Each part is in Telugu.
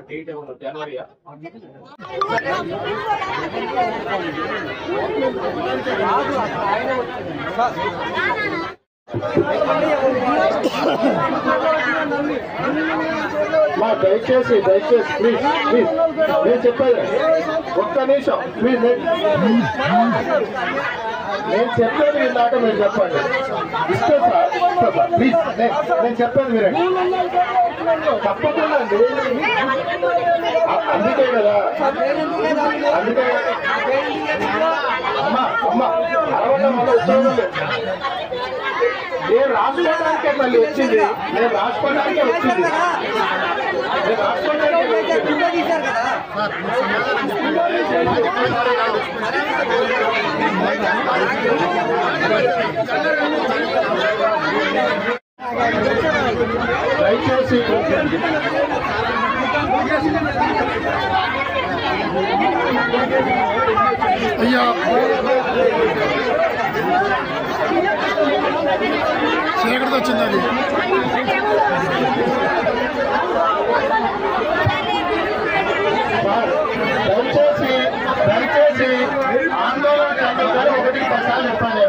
డేట్ ఏమన్నా జనవరియా? దయచేసి దయచేసి ప్లీజ్ ప్లీజ్ నేను చెప్పేది ఒక్క నిమిషం ప్లీజ్ నేను చెప్పేది విన్నాక మీరు చెప్పండి. ఇస్తే సార్ ప్లీజ్ నేను చెప్పేది మీరండి. తప్పకుండా అండి, అందుకే కదా అందుకే అమ్మా అమ్మ అరవడం వల్ల ఉద్యోగం లేదు. నేను రాసుకోవడానికే మళ్ళీ వచ్చింది, నేను రాసుకోవడానికే వచ్చింది, నేను రాసుకోవడానికే వచ్చింది. దయచేసి అయ్యా చీకటితో వచ్చింది అది. దయచేసి దయచేసి ఆందోళన చెందగానే 1-10 సార్లు చెప్పాను.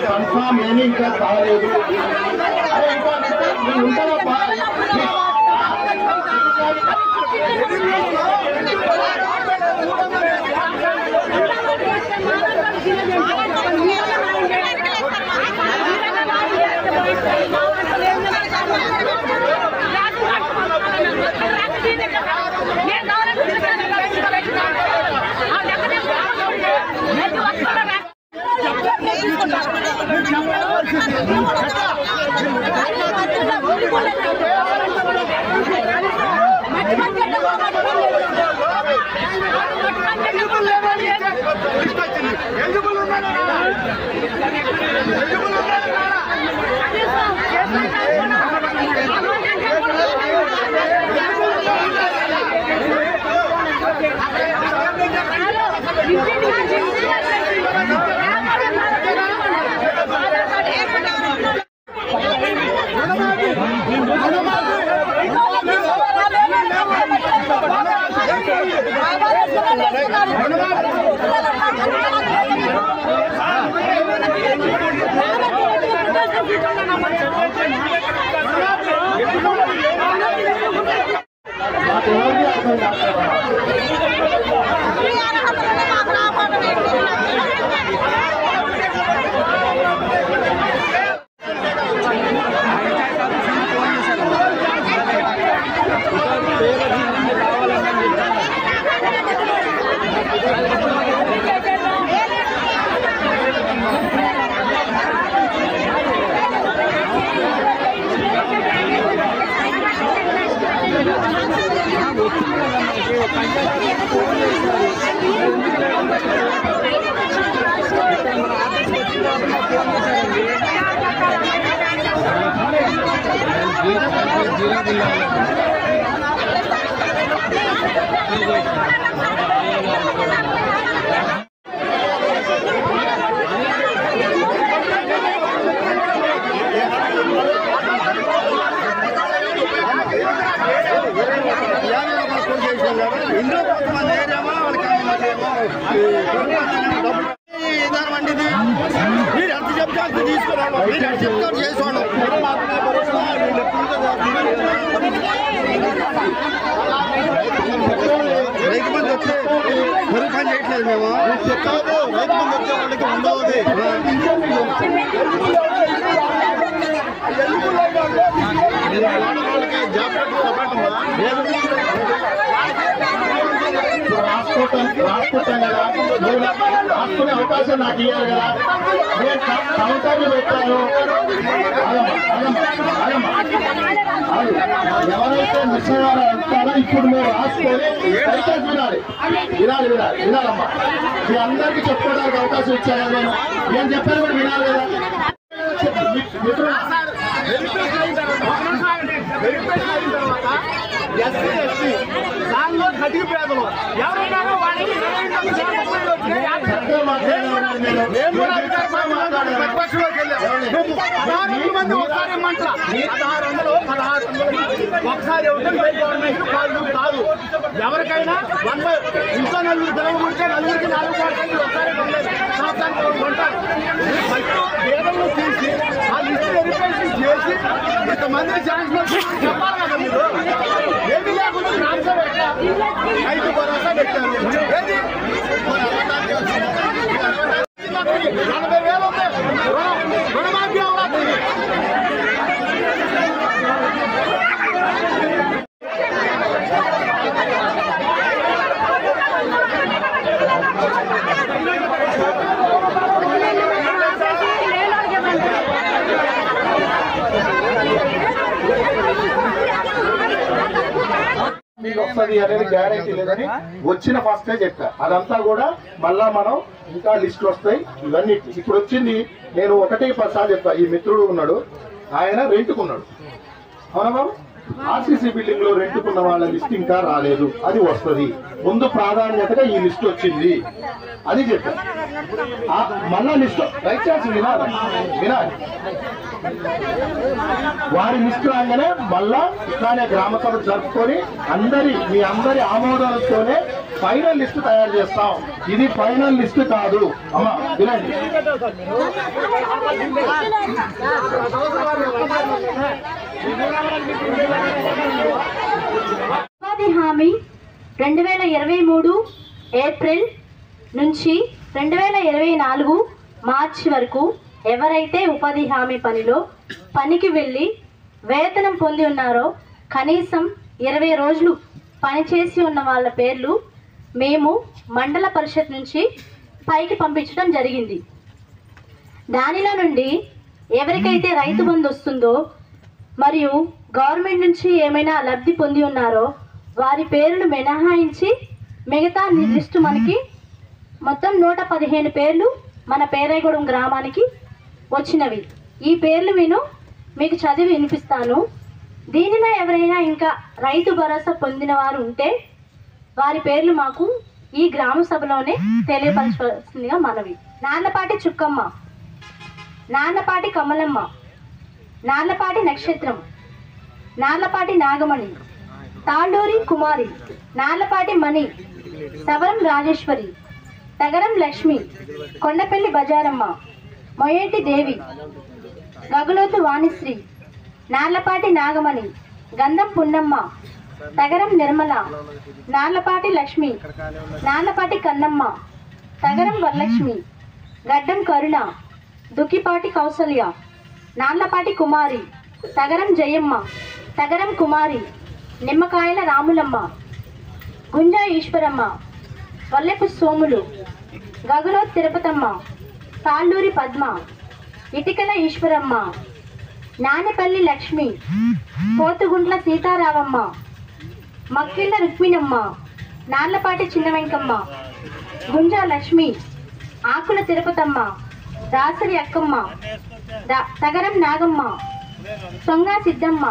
కన్ఫామ్ ఏమీ ఇంకా కాలేదు. అరే ఇంకా ఉంటారబ్బా. మీరు ఎంత చెప్తే అంత తీసుకురాను, మీరు ఎంత చెప్తారు చేసుకోండి. రైతు మంది వచ్చే కరువు పని చేయట్లేదు మేము చెప్తాము. రైతు మంది వచ్చే వాళ్ళకి ఉండవు. వాళ్ళకి జాబ్ రాసుకుంటాం కదా, నువ్వు రాసుకునే అవకాశం నాకు ఇవ్వాలి కదా. నేను కౌంటర్లు పెట్టాను. ఎవరైతే మిస్ అయ్యారో అంటారో ఇప్పుడు నువ్వు రాసుకొని దయచేసి వినాలమ్మా. మీ అందరికీ చెప్పుకోవడానికి అవకాశం ఇచ్చాను నేను చెప్పాను కూడా వినాలి కదా. ఎస్సీ ఎస్టీ దానిలో కటిక పేదలు ఎవరైనా వాళ్ళకి ప్రతిపక్షంలోకి వెళ్ళాము. 16 మంది ఒకసారి ఇమ్మంటారా? 1600 ఒకసారి ఇవ్వడం గవర్నమెంట్ కాదు. ఎవరికైనా ఇంట్లో నలుగురు పిల్లలు ఉంటే నలుగురికి 4 కోట్ల ఒకసారి సంవత్సరానికి ఉంటారు. పేదలను తీసి ఆ లిస్టు వెరిఫికేషన్ చేసి ఇంతమంది ఛాన్స్ చెప్పాలి కదా. మీరు ఏమి లేకుండా ట్రాన్స్ఫర్ పెట్టా 5 భరోసా పెట్టారు. ఏది 40,000 ఉంది రుణమాఫీ అవ్వాలి. మీకు వస్తుంది అనేది గ్యారెంటీ లేదని వచ్చిన ఫస్టే చెప్పా. అదంతా కూడా మళ్ళా మనం ఇంకా లిస్టులు వస్తాయి ఇవన్నీ. ఇప్పుడు వచ్చింది నేను 1-10 చెప్పా. ఈ మిత్రుడు ఉన్నాడు, ఆయన రెంట్కున్నాడు. అవునా బాబు? ఆర్సీసీ బిల్డింగ్ లో రెంట్కున్న వాళ్ళ లిస్ట్ ఇంకా రాలేదు, అది వస్తుంది. ముందు ప్రాధాన్యతగా ఈ లిస్ట్ వచ్చింది అది చెప్పా. మళ్ళా లిస్ట్ దయచేసి వినాలి. వారి లిస్టు రాగానే మళ్ళా ఇట్లానే గ్రామ సభ జరుపుకొని మీ అందరి ఆమోదాలతోనే ఫైనల్ లిస్టు తయారు చేస్తాం. ఇది ఫైనల్ లిస్టు కాదు అమ్మా, వినండి. ఉపాధి హామీ 2023 ఏప్రిల్ నుంచి 2024 మార్చి వరకు ఎవరైతే ఉపాధి హామీ పనికి వెళ్ళి వేతనం పొంది ఉన్నారో కనీసం 20 రోజులు పనిచేసి ఉన్న వాళ్ళ పేర్లు మేము మండల పరిషత్ నుంచి పైకి పంపించడం జరిగింది. దానిలో నుండి ఎవరికైతే రైతు బంధు వస్తుందో మరియు గవర్నమెంట్ నుంచి ఏమైనా లబ్ధి పొంది ఉన్నారో వారి పేర్లు మినహాయించి మిగతా లిస్టు మనకి మొత్తం 115 పేర్లు మన పేరైగూడెం గ్రామానికి వచ్చినవి. ఈ పేర్లు మీకు చదివి వినిపిస్తాను. దీనిలో ఎవరైనా ఇంకా రైతు భరోసా పొందిన వారు ఉంటే వారి పేర్లు మాకు ఈ గ్రామ సభలోనే తెలియపరచవలసిందిగా మనవి. నార్లపాటి చుక్కమ్మ, నార్లపాటి కమలమ్మ, నార్లపాటి నక్షత్రం, నార్లపాటి నాగమణి, తాండూరి కుమారి, నార్లపాటి మణి, సవరం రాజేశ్వరి, తగరం లక్ష్మి, కొండపల్లి బజారమ్మ, మొయేటి దేవి, గగులోతు వాణిశ్రీ, నార్లపాటి నాగమణి, గంధం పున్నమ్మ, తగరం నిర్మల, నార్లపాటి లక్ష్మి, నార్లపాటి కన్నమ్మ, తగరం వరలక్ష్మి, గడ్డం కరుణ, దుక్కిపాటి కౌసల్య, నార్లపాటి కుమారి, తగరం జయమ్మ, తగరం కుమారి, నిమ్మకాయల రాములమ్మ, గుంజా ఈశ్వరమ్మ, వల్లెపు సోములు, గగులో తిరుపతమ్మ, తాళ్ళూరి పద్మ, ఇటికల ఈశ్వరమ్మ, నానపల్లి లక్ష్మి, పోతుగుంట్ల సీతారామమ్మ, మక్కిళ్ళ రుక్మిణమ్మ, నార్లపాటి చిన్న వెంకమ్మ, గుంజా లక్ష్మి, ఆకుల తిరుపతమ్మ, దాసరి అక్కమ్మ, తగరం నాగమ్మ, సొంగా సిద్ధమ్మ,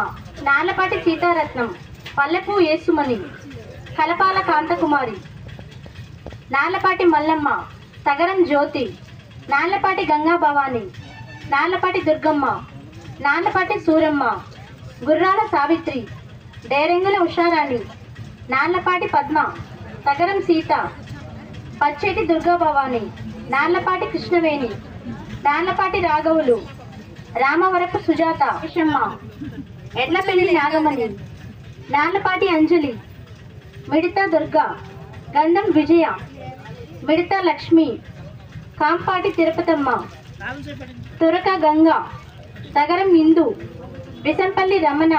నార్లపాటి సీతారత్నం, పల్లెపు యేసుమణి, కలపాల కాంతకుమారి, నార్లపాటి మల్లమ్మ, తగరం జ్యోతి, నార్లపాటి గంగా భవాని, నార్లపాటి దుర్గమ్మ, నార్లపాటి సూరమ్మ, గుర్రాల సావిత్రి, డేరెంగుల ఉషారాణి, నార్లపాటి పద్మ, తగరం సీత, పచ్చేటి దుర్గా భవాని, నార్లపాటి కృష్ణవేణి, నార్లపాటి రాఘవులు, రామవరపు సుజాత, విషమ్మ, ఎడ్లపల్లి నాగమణి, నార్లపాటి అంజలి, మిడత దుర్గా, గంధం విజయ, మిడత లక్ష్మి, కాంపాటి తిరుపతమ్మ, తురక గంగ, తగరం ఇందు, విసంపల్లి రమణ,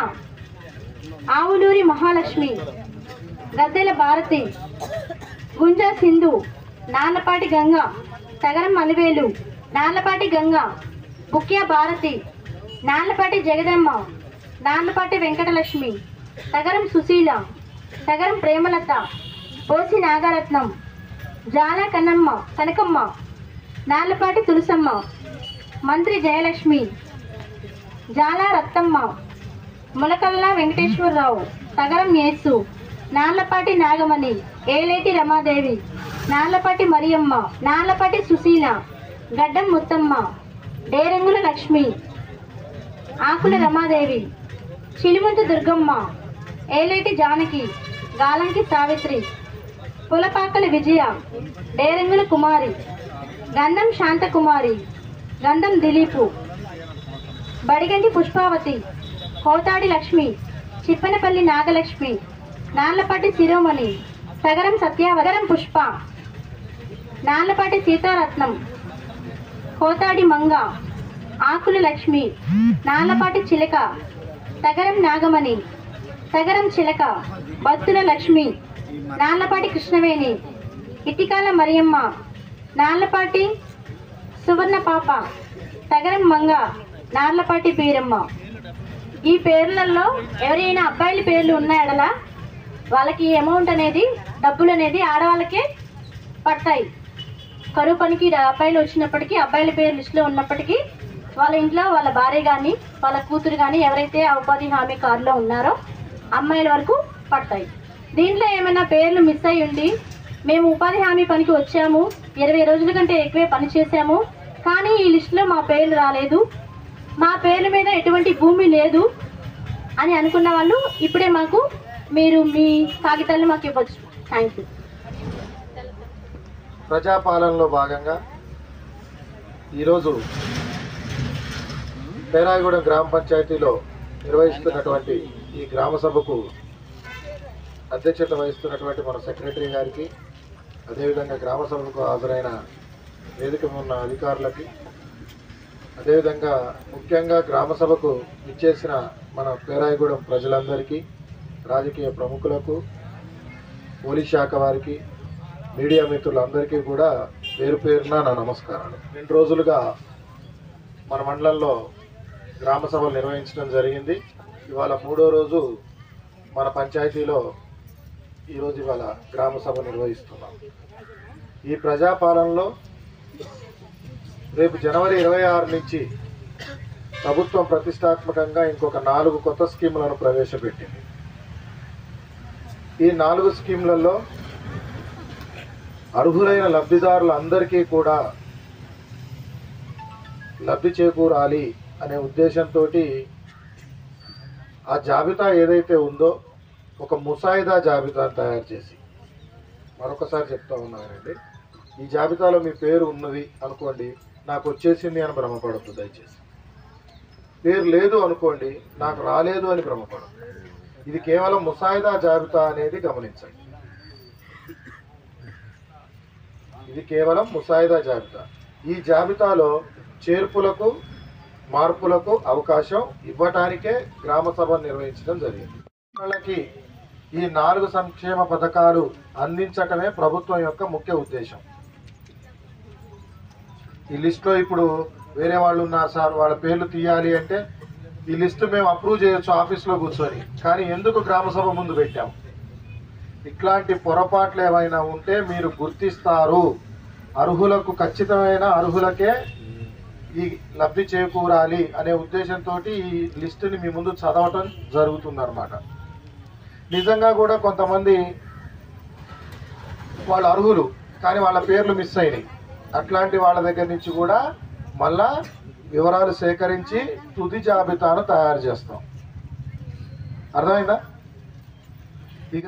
ఆవులూరి మహాలక్ష్మి, గద్దెల భారతి, గుంజ సింధు, నార్లపాటి గంగ, తగరం అలివేలు, నార్లపాటి గంగ, బుక్యా భారతి, నార్లపాటి జగదమ్మ, నార్లపాటి వెంకటలక్ష్మి, తగరం సుశీల, తగరం ప్రేమలత, పోసి నాగరత్నం, జాల కనకమ్మ, నార్లపాటి తులసమ్మ, మంత్రి జయలక్ష్మి, జాల రత్తమ్మ, ములకల్లా వెంకటేశ్వరరావు, తగరం యేసు, నార్లపాటి నాగమణి, ఏలేటి రమాదేవి, నార్లపాటి మరియమ్మ, నార్లపాటి సుశీల, గడ్డం ముత్తమ్మ, డేరంగుల లక్ష్మి, ఆకుల రమాదేవి, చిలిముంతు దుర్గమ్మ, ఏలేటి జానకి, గాలంకి సావిత్రి, పులపాకల విజయ, డేరంగుల కుమారి, గంధం శాంతకుమారి, గంధం దిలీపు, బడిగంటి పుష్పావతి, కోతాడి లక్ష్మి, చిప్పనపల్లి నాగలక్ష్మి, నార్లపాటి శిరోమణి, తగరం సత్యావగరం పుష్ప, నార్లపాటి సీతారత్నం, కోతాడి మంగ, ఆకుల లక్ష్మి, నార్లపాటి చిలక, తగరం నాగమణి, తగరం చిలక, బత్తుల లక్ష్మి, నార్లపాటి కృష్ణవేణి, ఇటికాల మరియమ్మ, నార్లపాటి సువర్ణ పాప, తగరం మంగ, నార్లపాటి బీరమ్మ. ఈ పేర్లలో ఎవరైనా అబ్బాయిల పేర్లు ఉన్నాయడలా వాళ్ళకి అమౌంట్ అనేది, డబ్బులు అనేది ఆడవాళ్ళకే పడతాయి. కరువు పనికి అబ్బాయిలు వచ్చినప్పటికీ, అబ్బాయిల పేరు లిస్టులో ఉన్నప్పటికీ వాళ్ళ ఇంట్లో వాళ్ళ భార్య కానీ వాళ్ళ కూతురు కానీ ఎవరైతే ఆ ఉపాధి హామీ కార్డులో ఉన్నారో అమ్మాయిల వరకు పడతాయి. దీంట్లో ఏమైనా పేర్లు మిస్ అయ్యి ఉండి మేము ఉపాధి హామీ పనికి వచ్చాము, 20 రోజుల కంటే ఎక్కువే పని చేశాము, కానీ ఈ లిస్టులో మా పేర్లు రాలేదు, మా పేర్ల మీద ఎటువంటి భూమి లేదు అని అనుకున్న వాళ్ళు ఇప్పుడే మీరు మీ కాగితాలను మాకు ఇవ్వచ్చు. Thank you. ప్రజాపాలనలో భాగంగా ఈరోజు పేరాయగూడెం గ్రామ పంచాయతీలో నిర్వహిస్తున్నటువంటి ఈ గ్రామ సభకు అధ్యక్షత వహిస్తున్నటువంటి మన సెక్రటరీ గారికి, అదేవిధంగా గ్రామ సభకు హాజరైన వేదిక ఉన్న అధికారులకి, అదేవిధంగా ముఖ్యంగా గ్రామ సభకు ఇచ్చేసిన మన పేరాయగూడెం ప్రజలందరికీ, రాజకీయ ప్రముఖులకు, పోలీస్ శాఖ వారికి, మీడియా మిత్రులందరికీ కూడా పేరు పేరున నా నమస్కారాలు. 2 రోజులుగా మన మండలంలో గ్రామ సభలు నిర్వహించడం జరిగింది. ఇవాళ 3వ రోజు మన పంచాయతీలో ఇవాళ గ్రామ సభ నిర్వహిస్తున్నాం. ఈ ప్రజాపాలనలో రేపు జనవరి 26 నుంచి ప్రభుత్వం ప్రతిష్టాత్మకంగా ఇంకొక 4 కొత్త స్కీములను ప్రవేశపెట్టింది. ఈ 4 స్కీములలో అర్హులైన లబ్ధిదారులందరికీ కూడా లబ్ధి చేకూరాలి అనే ఉద్దేశంతో ఆ జాబితా ఏదైతే ఉందో ఒక ముసాయిదా జాబితాను తయారు చేసి, మరొకసారి చెప్తా ఉన్నానండి, ఈ జాబితాలో మీ పేరు ఉన్నది అనుకోండి, నాకు వచ్చేసింది అని భ్రమపడద్దు దయచేసి. పేరు లేదు అనుకోండి, నాకు రాలేదు అని భ్రమపడద్దు. ఇది కేవలం ముసాయిదా జాబితా అనేది గమనించండి. ఇది కేవలం ముసాయిదా జాబితా. ఈ జాబితాలో చేర్పులకు మార్పులకు అవకాశం ఇవ్వటానికే గ్రామ సభ నిర్వహించడం జరిగింది. వాళ్ళకి ఈ 4 సంక్షేమ పథకాలు అందించటమే ప్రభుత్వం యొక్క ముఖ్య ఉద్దేశం. ఈ లిస్టులో ఇప్పుడు వేరే వాళ్ళు ఉన్నారు సార్, వాళ్ళ పేర్లు తీయాలి అంటే ఈ లిస్టు మేము అప్రూవ్ చేయొచ్చు ఆఫీస్లో కూర్చొని, కానీ ఎందుకు గ్రామ సభ ముందు పెట్టాం? ఇట్లాంటి పొరపాట్లు ఏమైనా ఉంటే మీరు గుర్తిస్తారు. అర్హులకు, ఖచ్చితమైన అర్హులకే ఈ లబ్ధి చేకూరాలి అనే ఉద్దేశంతో ఈ లిస్టుని మీ ముందు చదవటం జరుగుతుందన్నమాట. నిజంగా కూడా కొంతమంది వాళ్ళు అర్హులు కానీ వాళ్ళ పేర్లు మిస్ అయినాయి. అట్లాంటి వాళ్ళ దగ్గర నుంచి కూడా మళ్ళా వివరాలు సేకరించి తుది జాబితాను తయారు చేస్తాం. అర్థమైందా? ఇక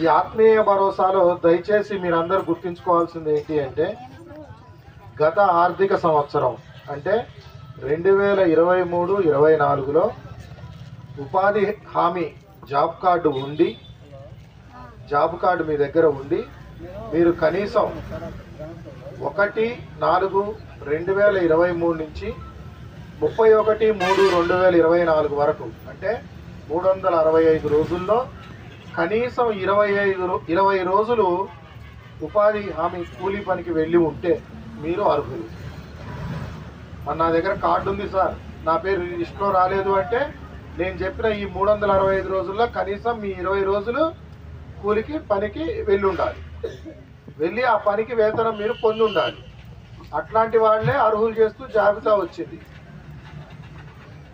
ఈ ఆత్మీయ భరోసాలో దయచేసి మీరందరూ గుర్తుంచుకోవాల్సింది ఏంటి అంటే, గత ఆర్థిక సంవత్సరం అంటే 2023-24లో ఉపాధి హామీ జాబ్ కార్డు ఉండి, జాబ్ కార్డు మీ దగ్గర ఉండి, మీరు కనీసం 1/4/2023 నుంచి 31/3/2024 వరకు అంటే 365 రోజుల్లో కనీసం 20 రోజులు ఉపాధి హామీ కూలీ పనికి వెళ్ళి ఉంటే మీరు అర్హులు. నా దగ్గర కార్డు ఉంది సార్, నా పేరు లిస్టులో రాలేదు అంటే నేను చెప్పిన ఈ 365 రోజుల్లో కనీసం మీ 20 రోజులు కూలికి పనికి వెళ్ళి ఉండాలి, వెళ్ళి ఆ పనికి వేతనం మీరు పొంది ఉండాలి. అట్లాంటి వాళ్ళే అర్హులు చేస్తూ జాబితా వచ్చింది.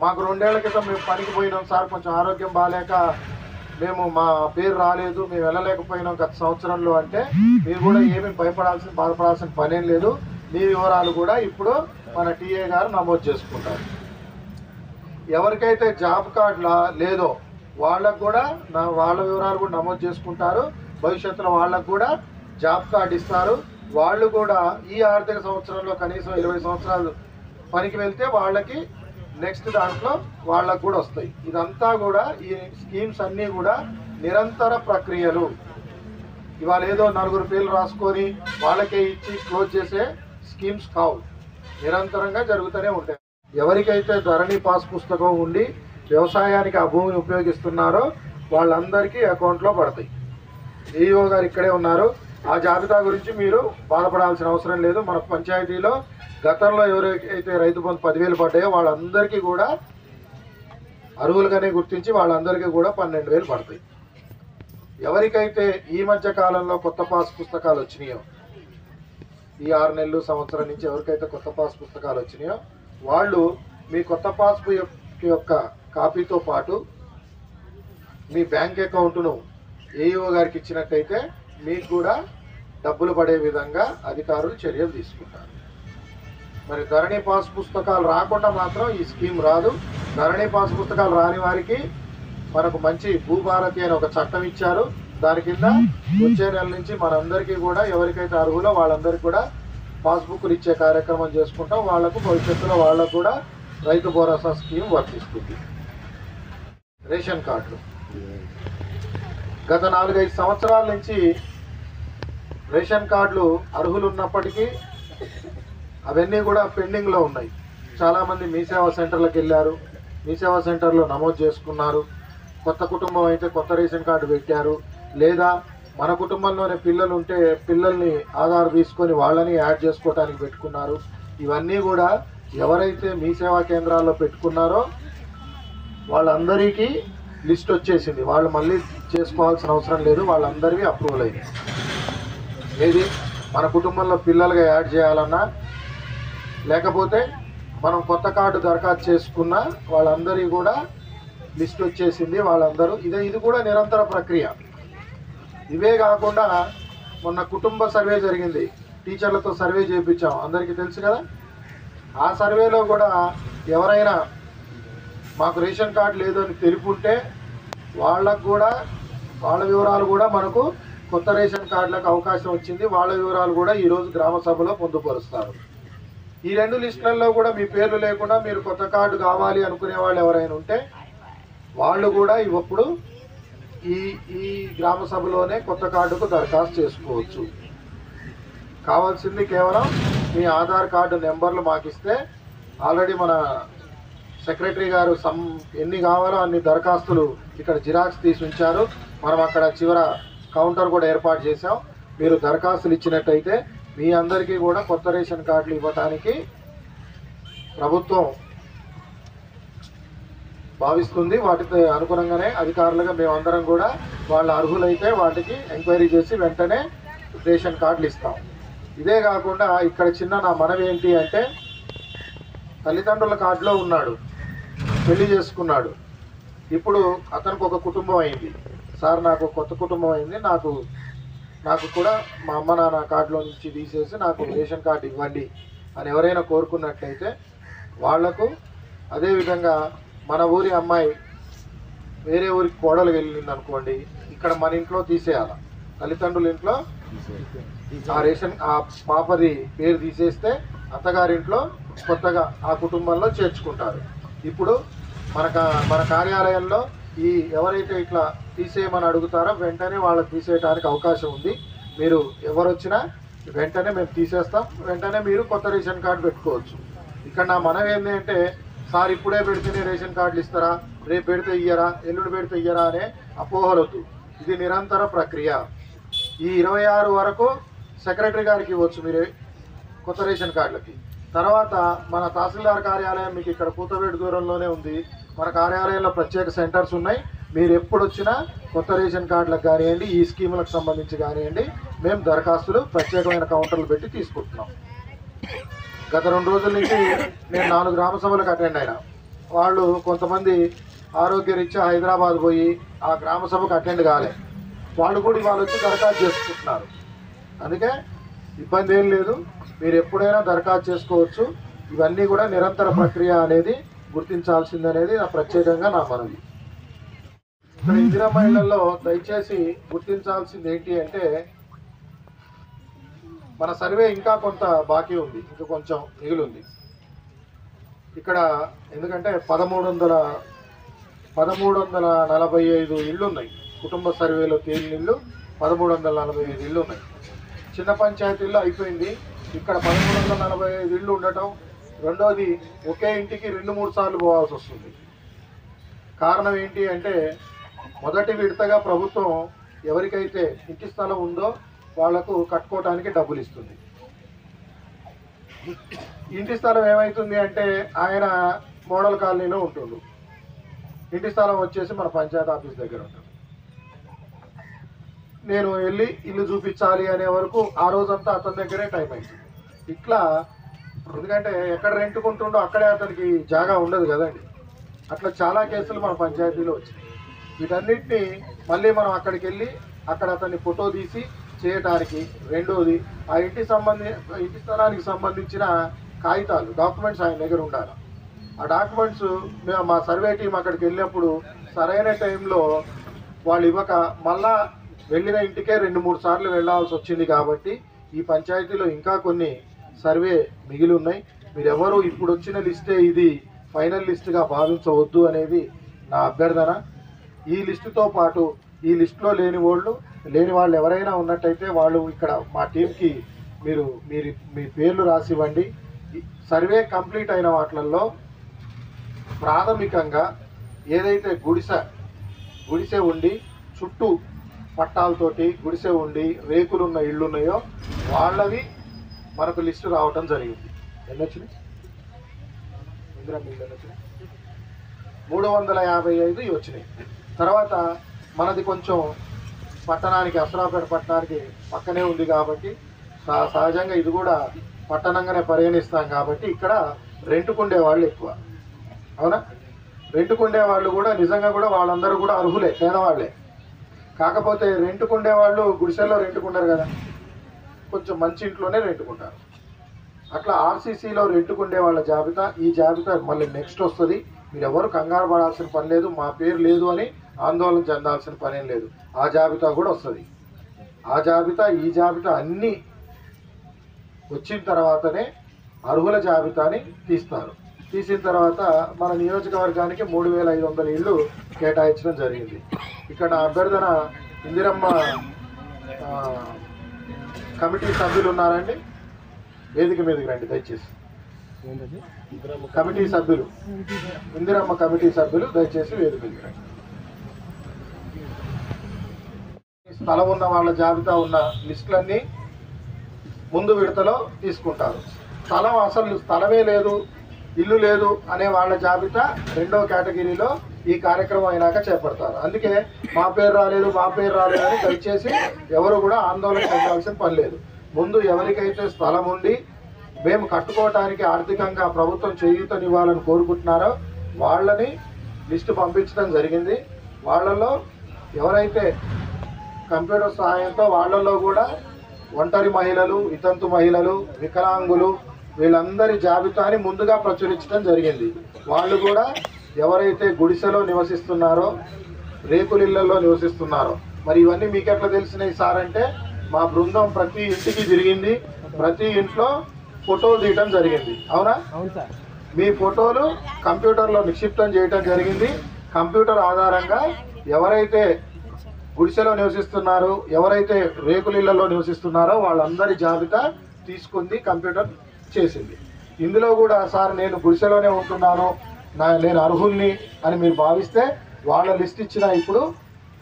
మాకు 2 ఏళ్ల క్రితం మేము పనికి పోయినాం సార్, కొంచెం ఆరోగ్యం బాగాలేక మేము మా పేరు రాలేదు, మేము వెళ్ళలేకపోయినాం గత సంవత్సరంలో అంటే మీరు కూడా ఏమీ బాధపడాల్సిన పనేం లేదు. మీ వివరాలు కూడా ఇప్పుడు మన టీఏ గారు నమోదు చేసుకుంటారు. ఎవరికైతే జాబ్ కార్డు లేదో వాళ్ళకు కూడా వాళ్ళ వివరాలు కూడా నమోదు చేసుకుంటారు. భవిష్యత్తులో వాళ్ళకు కూడా జాబ్ కార్డు ఇస్తారు. వాళ్ళు కూడా ఈ ఆర్థిక సంవత్సరంలో కనీసం 20 సంవత్సరాలు పనికి వెళ్తే వాళ్ళకి నెక్స్ట్ దాంట్లో వాళ్ళకు కూడా వస్తాయి. ఇదంతా కూడా ఈ స్కీమ్స్ అన్నీ కూడా నిరంతర ప్రక్రియలు. ఇవాళ ఏదో 4 పేర్లు రాసుకొని వాళ్ళకే ఇచ్చి క్లోజ్ చేసే స్కీమ్స్ కావు, నిరంతరంగా జరుగుతూనే ఉంటాయి. ఎవరికైతే ధరణి పాస్ పుస్తకం ఉండి వ్యవసాయానికి ఆ భూమిని ఉపయోగిస్తున్నారో వాళ్ళందరికీ అకౌంట్లో పడతాయి. ఏఈఓ గారు ఇక్కడే ఉన్నారు. ఆ జాబితా గురించి మీరు బాధపడాల్సిన అవసరం లేదు. మన పంచాయతీలో గతంలో ఎవరైతే రైతు బంధు 10,000 పడ్డాయో వాళ్ళందరికీ కూడా అర్హులుగానే గుర్తించి వాళ్ళందరికీ కూడా 12,000 పడతాయి. ఎవరికైతే ఈ మధ్య కాలంలో కొత్త పాస్ పుస్తకాలు వచ్చినాయో, ఈ 6 నెలలు సంవత్సరం నుంచి ఎవరికైతే కొత్త పాస్ పుస్తకాలు వచ్చినాయో వాళ్ళు మీ కొత్త పాస్ యొక్క కాపీతో పాటు మీ బ్యాంక్ అకౌంట్ను ఏఈఓ గారికి ఇచ్చినట్టయితే మీకు కూడా డబ్బులు పడే విధంగా అధికారులు చర్యలు తీసుకుంటారు. మరి ధరణి పాస్ పుస్తకాలు రాకుండా మాత్రం ఈ స్కీమ్ రాదు. ధరణి పాస్ పుస్తకాలు రాని వారికి మనకు మంచి భూభారతి అని ఒక చట్టం ఇచ్చారు. దాని కింద వచ్చే నెల నుంచి మనందరికీ కూడా ఎవరికైతే అర్హులో వాళ్ళందరికీ కూడా పాస్బుక్లు ఇచ్చే కార్యక్రమం చేసుకుంటాం. వాళ్లకు భవిష్యత్తులో వాళ్ళకు కూడా రైతు భరోసా స్కీమ్ వర్తిస్తుంది. రేషన్ కార్డులు గత 4-5 సంవత్సరాల నుంచి రేషన్ కార్డులు అర్హులు ఉన్నప్పటికీ అవన్నీ కూడా పెండింగ్లో ఉన్నాయి. చాలామంది మీ సేవా సెంటర్లకు వెళ్ళారు, మీ సేవా సెంటర్లో నమోదు చేసుకున్నారు. కొత్త కుటుంబం అయితే కొత్త రేషన్ కార్డు పెట్టారు, లేదా మన కుటుంబంలోనే పిల్లలు ఉంటే పిల్లల్ని ఆధార్ తీసుకొని వాళ్ళని యాడ్ చేసుకోవడానికి పెట్టుకున్నారు. ఇవన్నీ కూడా ఎవరైతే మీ సేవా కేంద్రాల్లో పెట్టుకున్నారో వాళ్ళందరికీ లిస్ట్ వచ్చేసింది. వాళ్ళు మళ్ళీ చేసుకోవాల్సిన అవసరం లేదు, వాళ్ళందరికీ అప్రూవల్ అయింది. ఏది మన కుటుంబంలో పిల్లలుగా యాడ్ చేయాలన్నా లేకపోతే మనం కొత్త కార్డు దరఖాస్తు చేసుకున్న వాళ్ళందరికీ కూడా లిస్ట్ వచ్చేసింది. వాళ్ళందరూ ఇది కూడా నిరంతర ప్రక్రియ. ఇవే కాకుండా మొన్న కుటుంబ సర్వే జరిగింది, టీచర్లతో సర్వే చేయించాం, అందరికీ తెలుసు కదా. ఆ సర్వేలో కూడా ఎవరైనా మాకు రేషన్ కార్డు లేదు అని తెలుపుంటే వాళ్ళకు కూడా వాళ్ళ వివరాలు కూడా మనకు కొత్త రేషన్ కార్డులకు అవకాశం వచ్చింది. వాళ్ళ వివరాలు కూడా ఈరోజు గ్రామ సభలో పొందుపరుస్తారు. ఈ 2 లిస్టులలో కూడా మీ పేర్లు లేకుండా మీరు కొత్త కార్డు కావాలి అనుకునే వాళ్ళు ఎవరైనా ఉంటే వాళ్ళు కూడా ఇప్పుడు ఈ గ్రామ సభలోనే కొత్త కార్డుకు దరఖాస్తు చేసుకోవచ్చు. కావాల్సింది కేవలం మీ ఆధార్ కార్డు నెంబర్లు మాకు ఇస్తే ఆల్రెడీ మన సెక్రటరీ గారు ఎన్ని కావాలో అన్ని దరఖాస్తులు ఇక్కడ జిరాక్స్ తీసి ఉంచారు. మనం అక్కడ చివర కౌంటర్ కూడా ఏర్పాటు చేసాం. మీరు దరఖాస్తులు ఇచ్చినట్టయితే మీ అందరికీ కూడా కొత్త రేషన్ కార్డులు ఇవ్వడానికి ప్రభుత్వం భావిస్తుంది. వాటితో అనుగుణంగానే అధికారులుగా మేమందరం కూడా వాళ్ళ అర్హులైతే వాటికి ఎంక్వైరీ చేసి వెంటనే రేషన్ కార్డులు ఇస్తాం. ఇదే కాకుండా ఇక్కడ నా మనవి ఏంటి అంటే, తల్లిదండ్రుల కార్డులో ఉన్నాడు, పెళ్లి చేసుకున్నాడు, ఇప్పుడు అతనికి ఒక కుటుంబం అయింది. సార్ నాకు కొత్త కుటుంబం అయింది, నాకు కూడా మా అమ్మ నాన్న కార్డులో నుంచి తీసేసి నాకు రేషన్ కార్డు ఇవ్వండి అని ఎవరైనా కోరుకున్నట్లయితే వాళ్లకు, అదేవిధంగా మన ఊరి అమ్మాయి వేరే ఊరికి కోడలు వెళ్ళింది అనుకోండి, ఇక్కడ మన ఇంట్లో తీసేయాలి. తల్లిదండ్రుల ఇంట్లో ఆ పాపది పేరు తీసేస్తే అత్తగారింట్లో కొత్తగా ఆ కుటుంబంలో చేర్చుకుంటారు. ఇప్పుడు మన కార్యాలయంలో ఎవరైతే ఇట్లా తీసేయమని అడుగుతారో వెంటనే వాళ్ళకి తీసేయడానికి అవకాశం ఉంది. మీరు ఎవరు వచ్చినా వెంటనే మేము తీసేస్తాం, వెంటనే మీరు కొత్త రేషన్ కార్డు పెట్టుకోవచ్చు. ఇక్కడ నా మనవి ఏంటి అంటే, సార్ ఇప్పుడే పెడితేనే రేషన్ కార్డులు ఇస్తారా, రేపు పెడితే ఇయ్యరా, ఎల్లుండి పెడితే ఇయ్యరా అనే అపోహలొద్దు. ఇది నిరంతర ప్రక్రియ. ఈ 26 వరకు సెక్రటరీ గారికి ఇవ్వచ్చు మీరు కొత్త రేషన్ కార్డులకి. తర్వాత మన తహసీల్దార్ కార్యాలయం మీకు ఇక్కడ కూతవేడు దూరంలోనే ఉంది. మన కార్యాలయంలో ప్రత్యేక సెంటర్స్ ఉన్నాయి. మీరు ఎప్పుడు వచ్చినా కొత్త రేషన్ కార్డులకు కానివ్వండి, ఈ స్కీములకు సంబంధించి కానివ్వండి, మేము దరఖాస్తులు ప్రత్యేకమైన కౌంటర్లు పెట్టి తీసుకుంటున్నాం. గత 2 రోజుల నుంచి నేను 4 గ్రామ సభలకు అటెండ్ అయినా. వాళ్ళు కొంతమంది ఆరోగ్యరీత్యా హైదరాబాద్ పోయి ఆ గ్రామ సభకు అటెండ్ కాలే. వాళ్ళు కూడా ఇవాళ వచ్చి దరఖాస్తు చేసుకుంటున్నారు. అందుకే ఇబ్బంది ఏం లేదు, మీరు ఎప్పుడైనా దరఖాస్తు చేసుకోవచ్చు. ఇవన్నీ కూడా నిరంతర ప్రక్రియ అనేది గుర్తించాల్సిందనేది నా ప్రత్యేకంగా నా మనవి. ఇక్కడ ఇందిరమ్మ ఇళ్లలో దయచేసి గుర్తించాల్సింది ఏంటి అంటే, మన సర్వే ఇంకా కొంత బాకీ ఉంది, ఇంకా కొంచెం మిగిలింది ఇక్కడ. ఎందుకంటే 1345 ఇళ్ళు ఉన్నాయి. కుటుంబ సర్వేలో తేలిన ఇళ్ళు 1345 ఇళ్ళు ఉన్నాయి. చిన్న పంచాయతీల్లో అయిపోయింది. ఇక్కడ 1345 ఇళ్ళు ఉండటం, రెండోది ఒకే ఇంటికి 2-3 సార్లు పోవాల్సి వస్తుంది. కారణం ఏంటి అంటే, మొదటి విడతగా ప్రభుత్వం ఎవరికైతే ఇంటి స్థలం ఉందో వాళ్లకు కట్టుకోవడానికి డబ్బులు ఇస్తుంది. ఇంటి స్థలం ఏమవుతుంది అంటే, ఆయన మోడల్ కాలనీలో ఉంటుండు, ఇంటి స్థలం వచ్చేసి మన పంచాయతీ ఆఫీస్ దగ్గర ఉంటుంది. నేను వెళ్ళి ఇల్లు చూపించాలి అనే వరకు ఆ రోజంతా అతని దగ్గరే టైం అవుతుంది. ఇట్లా ఎందుకంటే ఎక్కడ రెంట్కుంటుండో అక్కడే అతనికి జాగా ఉండదు కదండి. అట్లా చాలా కేసులు మన పంచాయతీలో వచ్చినాయి. వీటన్నిటిని మళ్ళీ మనం అక్కడికి వెళ్ళి అక్కడ అతన్ని ఫోటో తీసి చేయటానికి, రెండోది ఆ ఇంటి స్థలానికి సంబంధించిన కాగితాలు, డాక్యుమెంట్స్ ఆయన దగ్గర ఉండాలి. ఆ డాక్యుమెంట్స్ మా సర్వే టీం అక్కడికి వెళ్ళినప్పుడు సరైన టైంలో వాళ్ళు ఇవ్వక మళ్ళా వెళ్ళిన ఇంటికే 2-3 సార్లు వెళ్ళాల్సి వచ్చింది. కాబట్టి ఈ పంచాయతీలో ఇంకా కొన్ని సర్వే మిగిలి ఉన్నాయి. మీరెవరు ఇప్పుడు వచ్చిన లిస్టే ఇది ఫైనల్ లిస్టుగా భావించవద్దు అనేది నా అభ్యర్థన. ఈ లిస్టుతో పాటు ఈ లిస్టులో లేని వాళ్ళు ఎవరైనా ఉన్నట్టయితే వాళ్ళు ఇక్కడ మా టీంకి మీ పేర్లు రాసివ్వండి. సర్వే కంప్లీట్ అయిన వాటిల్లో ప్రాథమికంగా ఏదైతే గుడిసె ఉండి చుట్టూ పట్టాలతోటి గుడిసె ఉండి రేకులున్న ఇళ్ళు ఉన్నాయో వాళ్ళవి మనకు లిస్టు రావటం జరిగింది. ఎన్నొచ్చినాయి? 355 వచ్చినాయి. తర్వాత మనది కొంచెం పట్టణానికి, అసరాపేట పట్టణానికి పక్కనే ఉంది కాబట్టి సహజంగా ఇది కూడా పట్టణంగానే పరిగణిస్తాం. కాబట్టి ఇక్కడ రెంట్కుండే వాళ్ళు ఎక్కువ. అవునా? రెంట్కుండే వాళ్ళు కూడా నిజంగా కూడా వాళ్ళందరూ కూడా అర్హులే, పేదవాళ్లే. కాకపోతే రెంట్కుండే వాళ్ళు గుడిసెల్లో రెంట్కుంటారు కదా, కొంచెం మంచి ఇంట్లోనే రెంట్కుంటారు. అట్లా ఆర్సీసీలో రెంట్కుండే వాళ్ళ జాబితా, ఈ జాబితా మళ్ళీ నెక్స్ట్ వస్తుంది. మీరు ఎవరు కంగారు పడాల్సిన పని లేదు, మా పేరు లేదు అని ఆందోళన చెందాల్సిన పనేం లేదు. ఆ జాబితా కూడా వస్తుంది. ఆ జాబితా ఈ జాబితా అన్నీ వచ్చిన తర్వాతనే అర్హుల జాబితాని తీస్తారు. తీసిన తర్వాత మన నియోజకవర్గానికి 3500 ఇళ్ళు కేటాయించడం జరిగింది. ఇక్కడ అభ్యర్థన ఇందిరమ్మ కమిటీ సభ్యులు ఉన్నారండి, వేదిక మీదకి రండి దయచేసి. కమిటీ సభ్యులు, ఇందిరమ్మ కమిటీ సభ్యులు దయచేసి వేదిక మీదకి రండి. స్థలం ఉన్న వాళ్ళ జాబితా ఉన్న లిస్టులన్నీ ముందు విడతలో తీసుకుంటారు. అసలు స్థలమే లేదు, ఇల్లు లేదు అనే వాళ్ళ జాబితా 2వ కేటగిరీలో ఈ కార్యక్రమం అయినాక చేపడతారు. అందుకే మా పేరు రాలేదు అని దయచేసి ఎవరు కూడా ఆందోళన చెందాల్సిన పని లేదు. ముందు ఎవరికైతే స్థలం ఉండి మేము కట్టుకోవటానికి ఆర్థికంగా ప్రభుత్వం చేయూతనివ్వాలని కోరుకుంటున్నారో వాళ్ళని లిస్టు పంపించడం జరిగింది. వాళ్ళలో ఎవరైతే కంప్యూటర్ సహాయంతో వాళ్ళలో కూడా ఒంటరి మహిళలు, వితంతు మహిళలు, వికలాంగులు వీళ్ళందరి జాబితాని ముందుగా ప్రచురించడం జరిగింది. వాళ్ళు కూడా ఎవరైతే గుడిసెలో నివసిస్తున్నారో, రేకులిళ్లలో నివసిస్తున్నారో, మరి ఇవన్నీ మీకు ఎట్లా తెలిసినాయి సార్ అంటే, మా బృందం ప్రతి ఇంటికి తిరిగింది, ప్రతి ఇంట్లో ఫోటోలు తీయటం జరిగింది. అవునా? మీ ఫోటోలు కంప్యూటర్లో నిక్షిప్తం చేయటం జరిగింది. కంప్యూటర్ ఆధారంగా ఎవరైతే గుడిసెలో నివసిస్తున్నారో, ఎవరైతే రేకులిళ్లలో నివసిస్తున్నారో వాళ్ళందరి జాబితా తీసుకుంది, కంప్యూటర్ చేసింది. ఇందులో కూడా సార్ నేను గుడిసెలోనే ఉంటున్నాను, నేను అర్హుల్ని అని మీరు భావిస్తే వాళ్ళ లిస్ట్ ఇచ్చిన ఇప్పుడు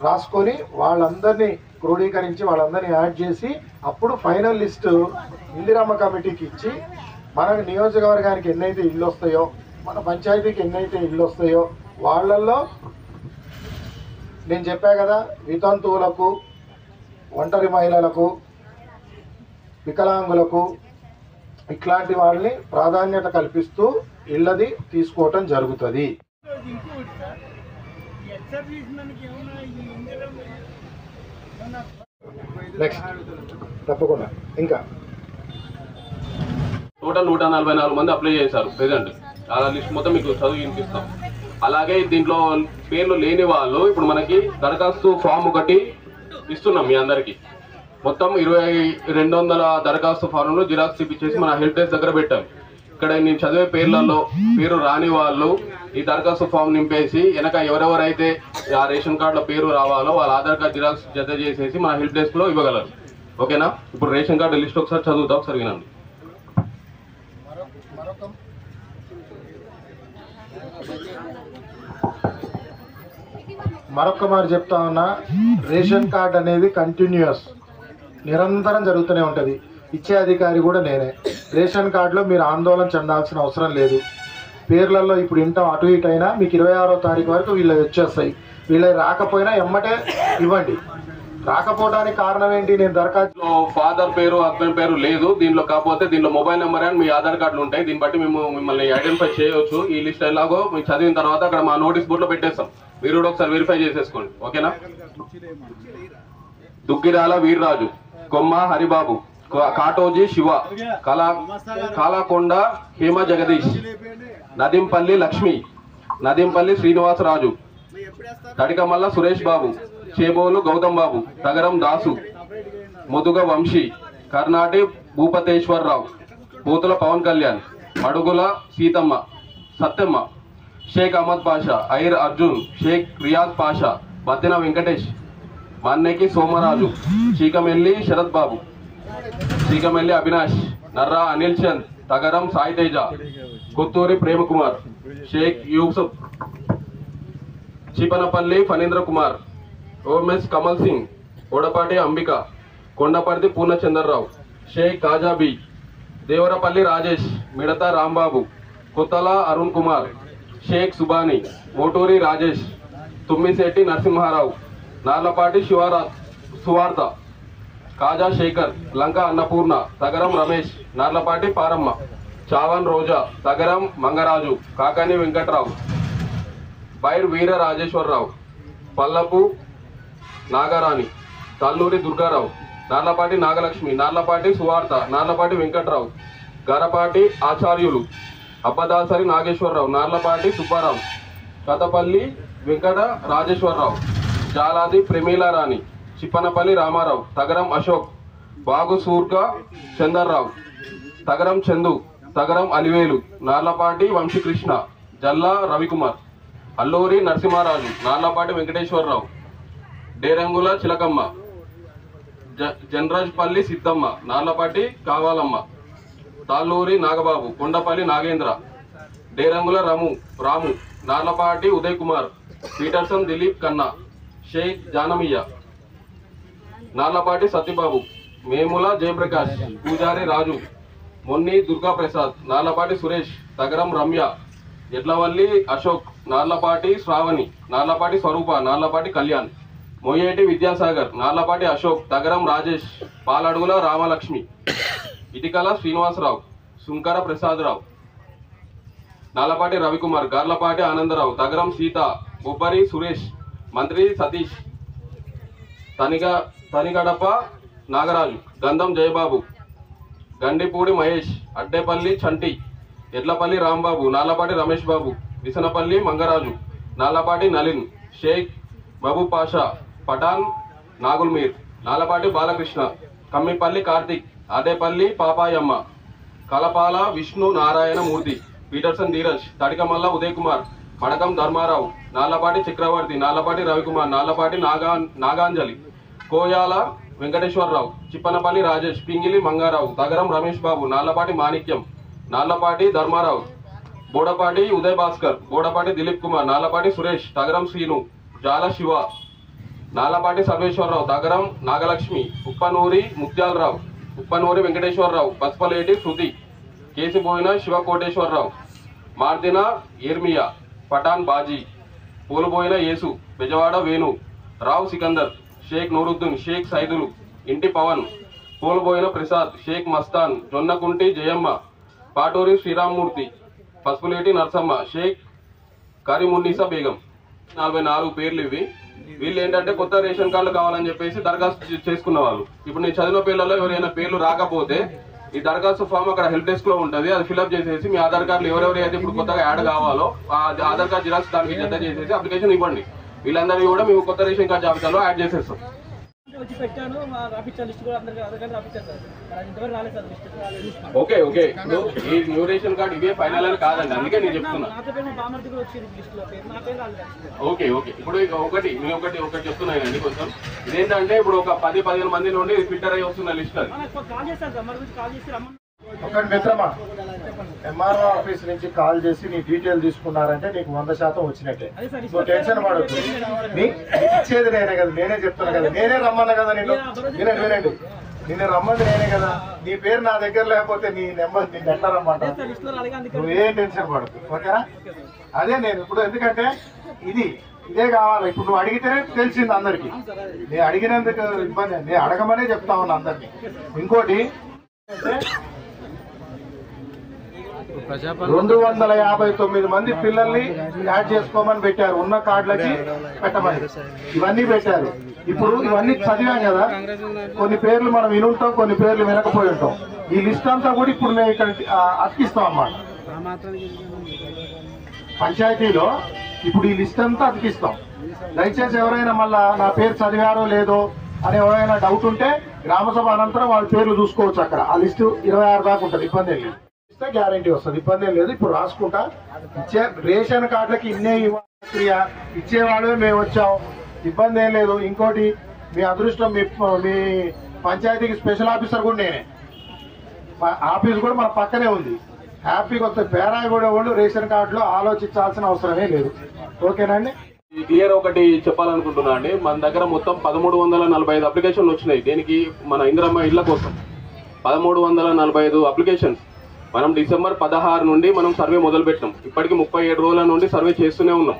రాసుకొని వాళ్ళందరినీ క్రోడీకరించి వాళ్ళందరినీ యాడ్ చేసి అప్పుడు ఫైనల్ లిస్టు ఇందిరమ్మ కమిటీకి ఇచ్చి మన నియోజకవర్గానికి ఎన్నైతే ఇళ్ళు వస్తాయో మన పంచాయతీకి ఎన్నైతే ఇళ్ళు వస్తాయో వాళ్ళల్లో నేను చెప్పా కదా వితంతువులకు, ఒంటరి మహిళలకు, వికలాంగులకు ఇట్లాంటి వాళ్ళని ప్రాధాన్యత కల్పిస్తూ ఇళ్ళది తీసుకోవటం జరుగుతుంది. నెక్స్ట్ తప్పకుండా ఇంకా టోటల్ 144 మంది అప్లై చేశారు ప్రెజెంట్. ఆ లిస్ట్ మొత్తం మీకు చదువు వినిపిస్తాం. అలాగే దీంట్లో పేర్లు లేని వాళ్ళు ఇప్పుడు మనకి దరఖాస్తు ఫామ్ ఒకటి ఇస్తున్నాం మీ అందరికి. మొత్తం 200 దరఖాస్తు ఫారంలు జిరాక్స్ తీపిచ్చేసి మన హెల్ప్ డెస్క్ దగ్గర పెట్టాం. ఇక్కడ నేను చదివే పేర్లలో పేరు రాని వాళ్ళు ఈ దరఖాస్తు ఫామ్ నింపేసి వెనక ఎవరెవరైతే ఆ రేషన్ కార్డులో పేరు రావాలో వాళ్ళ ఆధార్ కార్డు జిరాక్స్ జత చేసేసి మన హెల్ప్ డెస్క్ లో ఇవ్వగలరు. ఓకేనా? ఇప్పుడు రేషన్ కార్డు లిస్ట్ ఒకసారి చదువుతా, ఒకసారి వినండి. మరొక మారు చెప్తా ఉన్నా, రేషన్ కార్డ్ అనేది కంటిన్యూస్ నిరంతరం జరుగుతూనే ఉంటుంది. ఇచ్చే అధికారి కూడా నేనే. రేషన్ కార్డులో మీరు ఆందోళన చెందాల్సిన అవసరం లేదు. పేర్లలో ఇప్పుడు ఇంత అటు ఇటు అయినా మీకు 26వ తారీఖు వరకు వీళ్ళవి వచ్చేస్తాయి. వీళ్ళవి రాకపోయినా ఎమ్మటే ఇవ్వండి. రాకపోవడానికి కారణం ఏంటి? నేను దరఖాస్తు ఫాదర్ పేరు, హస్బెండ్ పేరు లేదు దీనిలో. కాకపోతే దీనిలో మొబైల్ నెంబర్ అండ్ మీ ఆధార్ కార్డులు ఉంటాయి. దీన్ని బట్టి మేము మిమ్మల్ని ఐడెంటిఫై చేయవచ్చు. ఈ లిస్ట్ ఎలాగో మీకు చదివిన తర్వాత అక్కడ మా నోటీస్ బోర్డులో పెట్టేస్తాం. మీరు కూడా ఒకసారి వెరిఫై చేసేసుకోండి. ఓకేనా? దుగ్గిరాల వీర్రాజు, కొమ్మ హరిబాబు, కాటోజీ శివ, కాలాకొండ హేమ జగదీష్, నదింపల్లి లక్ష్మి, నదింపల్లి శ్రీనివాసరాజు, తడికమల్ల సురేష్ బాబు, చేబోలు గౌతమ్ బాబు, తగరం దాసు, ముదుగ వంశీ, కర్ణాటి భూపతేశ్వరరావు, పూతుల పవన్ కళ్యాణ్, అడుగుల సీతమ్మ, సత్తెమ్మ, షేక్ అహ్మద్ పాషా, ఐర్ అర్జున్, షేక్ రియాజ్ పాషా, బత్తిన వెంకటేష్, మన్నెకి సోమరాజు, చీకమెల్లి శరత్ బాబు, చీకమెల్లి అవినాష్, నర్రా అనిల్ చంద్, తగరం సాయి తేజ, కొత్తూరి ప్రేమకుమార్, షేక్ యూసుఫ్, చిపనపల్లి ఫణీంద్ర కుమార్, ఓఎంఎస్ కమల్ సింగ్, ఓడపాటి అంబిక, కొండపర్తి పూర్ణచంద్రరావు, షేక్ కాజాబీ, దేవరపల్లి రాజేష్, మిడతా రాంబాబు, కొత్తల అరుణ్ కుమార్, షేక్ సుబాని, మోటూరి రాజేష్, తుమ్మిశెట్టి నరసింహారావు, నార్లపాటి సువార్త, కాజా శేఖర్, లంక అన్నపూర్ణ, తగరం రమేష్, నార్లపాటి పారమ్మ, చావన్ రోజా, తగరం మంగరాజు, కాకాని వెంకట్రావు, బైర్ వీర రాజేశ్వరరావు, పల్లపు నాగరాణి, తల్లూరి దుర్గారావు, నార్లపాటి నాగలక్ష్మి, నార్లపాటి సువార్త, నార్లపాటి వెంకట్రావు, గరపాటి ఆచార్యులు, అబ్బదాసరి నాగేశ్వరరావు, నార్లపాటి సుబ్బారావు, కతపల్లి వెంకట రాజేశ్వరరావు, జాలాది ప్రమీలారాణి, చిప్పనపల్లి రామారావు, తగరం అశోక్, బాగు సూర్క చందర్రావు, తగరం చందు, తగరం అలివేలు, నార్లపాటి వంశీకృష్ణ, జల్లా రవికుమార్, అల్లూరి నరసింహారాజు, నార్లపాటి వెంకటేశ్వరరావు, డేరంగుల చిలకమ్మ, జనరాజ్పల్లి సిద్ధమ్మ, నార్లపాటి కావాలమ్మ, తాళ్ళూరి నాగబాబు, కొండపల్లి నాగేంద్ర, డేరంగుల రాము, నార్లపాటి ఉదయ్ కుమార్, పీటర్సన్ దిలీప్ కన్నా, షేక్ జానమియా, నార్లపాటి సత్యబాబు, మేముల జయప్రకాష్, పూజారి రాజు, మొన్ని దుర్గాప్రసాద్, నార్లపాటి సురేష్, తగరం రమ్య, ఎడ్లవల్లి అశోక్, నార్లపాటి శ్రావణి, నార్లపాటి స్వరూప, నార్లపాటి కళ్యాణ్, మొయ్యేటి విద్యాసాగర్, నార్లపాటి అశోక్, తగరం రాజేష్, పాలడుగుల రామలక్ష్మి, ఇటికల శ్రీనివాసరావు, సుంకర ప్రసాదరావు, నార్లపాటి రవికుమార్, గార్లపాటి ఆనందరావు, తగరం సీత, బొబ్బరి సురేష్, మంత్రి సతీష్, తనిగడప నాగరాజు, గంధం జయబాబు, గండిపూడి మహేష్, అడ్డేపల్లి చంటి, ఎడ్లపల్లి రాంబాబు, నార్లపాటి రమేష్ బాబు, విసనపల్లి మంగరాజు, నార్లపాటి నలిన్, షేక్ మహబూబ్ పాషా, పఠాన్ నాగుల్మీర్, నార్లపాటి బాలకృష్ణ, కమ్మిపల్లి కార్తిక్, అదేపల్లి పాపాయమ్మ, కలపాల విష్ణు నారాయణ మూర్తి, పీటర్సన్ ధీరజ్, తడికమల్ల ఉదయ్ కుమార్, మడకం ధర్మారావు, నార్లపాటి చక్రవర్తి, నార్లపాటి రవికుమార్, నార్లపాటి నాగాంజలి, కోయాల వెంకటేశ్వరరావు, చిప్పనపల్లి రాజేష్, పింగిలి మంగారావు, తగరం రమేష్ బాబు, నార్లపాటి మాణిక్యం, నార్లపాటి ధర్మారావు, బోడపాటి ఉదయ్ భాస్కర్, బోడపాటి దిలీప్ కుమార్, నార్లపాటి సురేష్, తగరం శ్రీను, జాల శివ, నాలపాటి సర్వేశ్వరరావు, దగరం నాగలక్ష్మి, ఉప్పనూరి ముత్యాలరావు, ఉప్పనూరి వెంకటేశ్వరరావు, పసుపలేటి శృతి, కేసిబోయిన శివకోటేశ్వరరావు, మార్దిన ఏర్మియా, పఠాన్ బాజీ, పూలబోయిన యేసు, బెజవాడ వేణు, రావు సికందర్, షేక్ నూరుద్దీన్, షేక్ సైదులు, ఇంటి పవన్, పూలబోయిన ప్రసాద్, షేక్ మస్తాన్, జొన్నకుంటి జయమ్మ, పాటూరి శ్రీరామ్మూర్తి, పసుపులేటి నర్సమ్మ, షేక్ కరీమున్నీసా బేగం. 44 పేర్లు ఇవి. వీళ్ళు ఏంటంటే కొత్త రేషన్ కార్డులు కావాలని చెప్పేసి దరఖాస్తు చేసుకున్న వాళ్ళు. ఇప్పుడు నేను చదివిన పేర్లలో ఎవరైనా పేర్లు రాకపోతే ఈ దరఖాస్తు ఫామ్ అక్కడ హెల్ప్ డెస్క్ లో ఉంటుంది, అది ఫిల్అప్ చేసేసి మీ ఆధార్ కార్డులు ఎవరెవరైతే ఇప్పుడు కొత్తగా యాడ్ కావాలో ఆ ఆధార్ కార్డు జిరాక్స్ దానికి జత చేసేసి అప్లికేషన్ ఇవ్వండి. వీళ్ళందరినీ కూడా మేము కొత్త రేషన్ కార్డు జాబితాలో యాడ్ చేసేస్తాం. వచ్చి పెట్టాను రాపించాను, లిస్ట్ కూడా అందరికీ ఆధార్ కార్డు రాపించాను సార్. అది ఇంతవరకు రాలేదు సార్ లిస్ట్. ఓకే ఓకే, ఇప్పుడు ఈ న్యూ రేషన్ కార్డు ఇవే ఫైనల్ అని కాదండి, అందుకే నేను చెప్తున్నా. నాతో పేరు మా బామర్ది కూడా వచ్చింది లిస్ట్ లో పేరు, నా పేరు రాలేదు. ఓకే ఓకే, ఇప్పుడు నేను ఒకటి చెప్తున్నానండి కొంచెం. ఇదేంటంటే ఇప్పుడు ఒక 10-15 మంది నుండి ఫిల్టర్ అయ్యి వస్తున్న లిస్ట్ అది. కాల్ చేస్తాను సార్, మరి గురించి కాల్ చేసి రమ్మని. ఒకటి మిత్రమా, ఎంఆర్ఓ ఆఫీస్ నుంచి కాల్ చేసి నీ డీటెయిల్ తీసుకున్నారంటే నీకు 100% వచ్చినట్టే. నువ్వు టెన్షన్ పడద్దు. ఇచ్చేది నేనే కదా, నేనే చెప్తున్నా కదా, నేనే రమ్మన్నా కదా నిన్ను. వినండి, నిన్ను రమ్మంది నేనే కదా. నీ పేరు నా దగ్గర లేకపోతే నీ నెంబర్ నిన్ను ఎట్లా రమ్మంటా? నువ్వు ఏం టెన్షన్ పడద్దు, ఓకేనా? అదే నేను ఇప్పుడు, ఎందుకంటే ఇదే కావాలి. ఇప్పుడు నువ్వు అడిగితేనే తెలిసింది అందరికి. నేను అడిగినందుకు ఇబ్బంది, నేను అడగమనే చెప్తా ఉన్నా అందరికి. ఇంకోటి 259 మంది పిల్లల్ని యాడ్ చేసుకోమని పెట్టారు, ఉన్న కార్డులకి పెట్టమని. ఇవన్నీ పెట్టారు. ఇప్పుడు ఇవన్నీ చదివాం కదా, కొన్ని పేర్లు మనం వినుంటాం, కొన్ని పేర్లు వినకపోయి ఉంటాం. ఈ లిస్ట్ అంతా కూడా ఇప్పుడు మేము ఇక్కడ అతికిస్తాం అన్నమాట. పంచాయతీలో ఇప్పుడు ఈ లిస్ట్ అంతా అతికిస్తాం. దయచేసి ఎవరైనా మళ్ళా నా పేరు చదివారో లేదో అని ఎవరైనా డౌట్ ఉంటే గ్రామసభ అనంతరం వాళ్ళ పేర్లు చూసుకోవచ్చు. అక్కడ ఆ లిస్టు 26 దాకా ఉంటుంది, ఇబ్బంది ఏం లేదు. ఇస్తే గ్యారంటీ వస్తుంది, ఇబ్బంది ఏం లేదు. ఇప్పుడు రాసుకుంటా. ఇచ్చే రేషన్ కార్డులకి ఇన్నే క్రియ ఇచ్చేవాళ్ళే మేము వచ్చాం, ఇబ్బంది ఏం లేదు. ఇంకోటి మీ అదృష్టం, మీ పంచాయతీకి స్పెషల్ ఆఫీసర్ కూడా నేనే. ఆఫీస్ కూడా మన పక్కనే ఉంది. హ్యాపీగా వస్తే పేరాయి కూడా వాళ్ళు రేషన్ కార్డులో ఆలోచించాల్సిన అవసరమే లేదు. ఓకేనండి? క్లియర్ ఒకటి చెప్పాలనుకుంటున్నా అండి. మన దగ్గర మొత్తం 1345 అప్లికేషన్లు వచ్చినాయి. దీనికి మన ఇందిరమ్మ ఇళ్ల కోసం 1345 అప్లికేషన్స్. మనం డిసెంబర్ 16 నుండి మనం సర్వే మొదలు పెట్టాం. ఇప్పటికి 37 రోజుల నుండి సర్వే చేస్తూనే ఉన్నాం.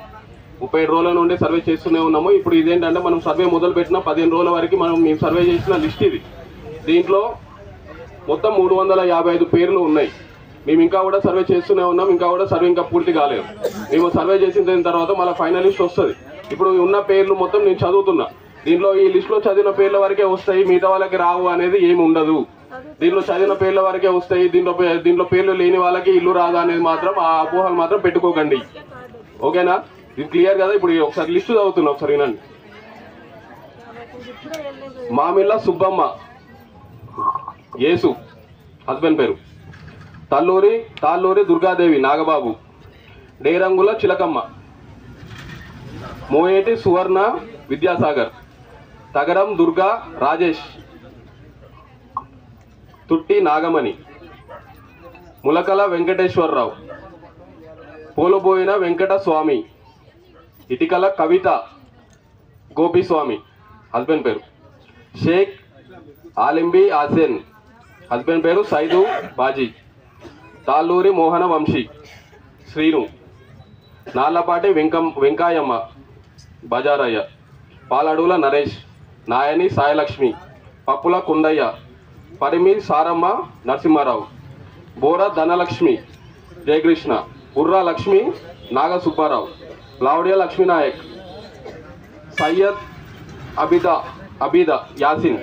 37 రోజుల నుండి సర్వే చేస్తూనే ఉన్నాము. ఇప్పుడు ఇదేంటంటే మనం సర్వే మొదలు పెట్టిన 15 రోజుల వరకు మేము సర్వే చేసిన లిస్ట్ ఇది. దీంట్లో మొత్తం 355 పేర్లు ఉన్నాయి. మేము ఇంకా కూడా సర్వే చేస్తూనే ఉన్నాం. ఇంకా కూడా సర్వే ఇంకా పూర్తి కాలేదు. మేము సర్వే చేసిన తర్వాత మళ్ళీ ఫైనల్ లిస్ట్ వస్తుంది. ఇప్పుడు ఉన్న పేర్లు మొత్తం నేను చదువుతున్నా. దీంట్లో ఈ లిస్టులో చదివిన పేర్ల వరకే వస్తాయి, మిగతా వాళ్ళకి రావు అనేది ఏమి ఉండదు. దీంట్లో చదివిన పేర్ల వరకే వస్తాయి. దీంట్లో పేర్లు లేని వాళ్ళకి ఇల్లు రాదా అనేది మాత్రం ఆ అపోహలు మాత్రం పెట్టుకోకండి. ఓకేనా? ఇది క్లియర్ కదా? ఇప్పుడు ఒకసారి లిస్టు చదువుతున్నా, ఒకసారి వినండి. మామిళ్ళ సుబ్బమ్మ, యేసు హస్బెండ్ పేరు. తాళ్ళూరి దుర్గాదేవి నాగబాబు, డేరంగుల చిలకమ్మ, మోయేటి సువర్ణ విద్యాసాగర్, తగరం దుర్గా రాజేష్, తుట్టి నాగమణి, ములకల వెంకటేశ్వరరావు, పోలుబోయిన వెంకట స్వామి, ఇటికల కవిత గోపిస్వామి హస్బెండ్ పేరు. షేక్ ఆలింబి ఆసేన్ హస్బెండ్ పేరు సైదు బాజీ, తాళ్ళూరి మోహన వంశీ శ్రీను, నార్లపాటి వెంకాయమ్మ బజారయ్య, పాలడుల నరేష్, నాయని సాయలక్ష్మి, పప్పుల కుందయ్య, పరిమి సారమ్మ నరసింహారావు, బోర ధనలక్ష్మి జయకృష్ణ, బుర్రా లక్ష్మి నాగసుబ్బారావు, లావడియ లక్ష్మీనాయక్, సయ్యద్ అబీద యాసిన్,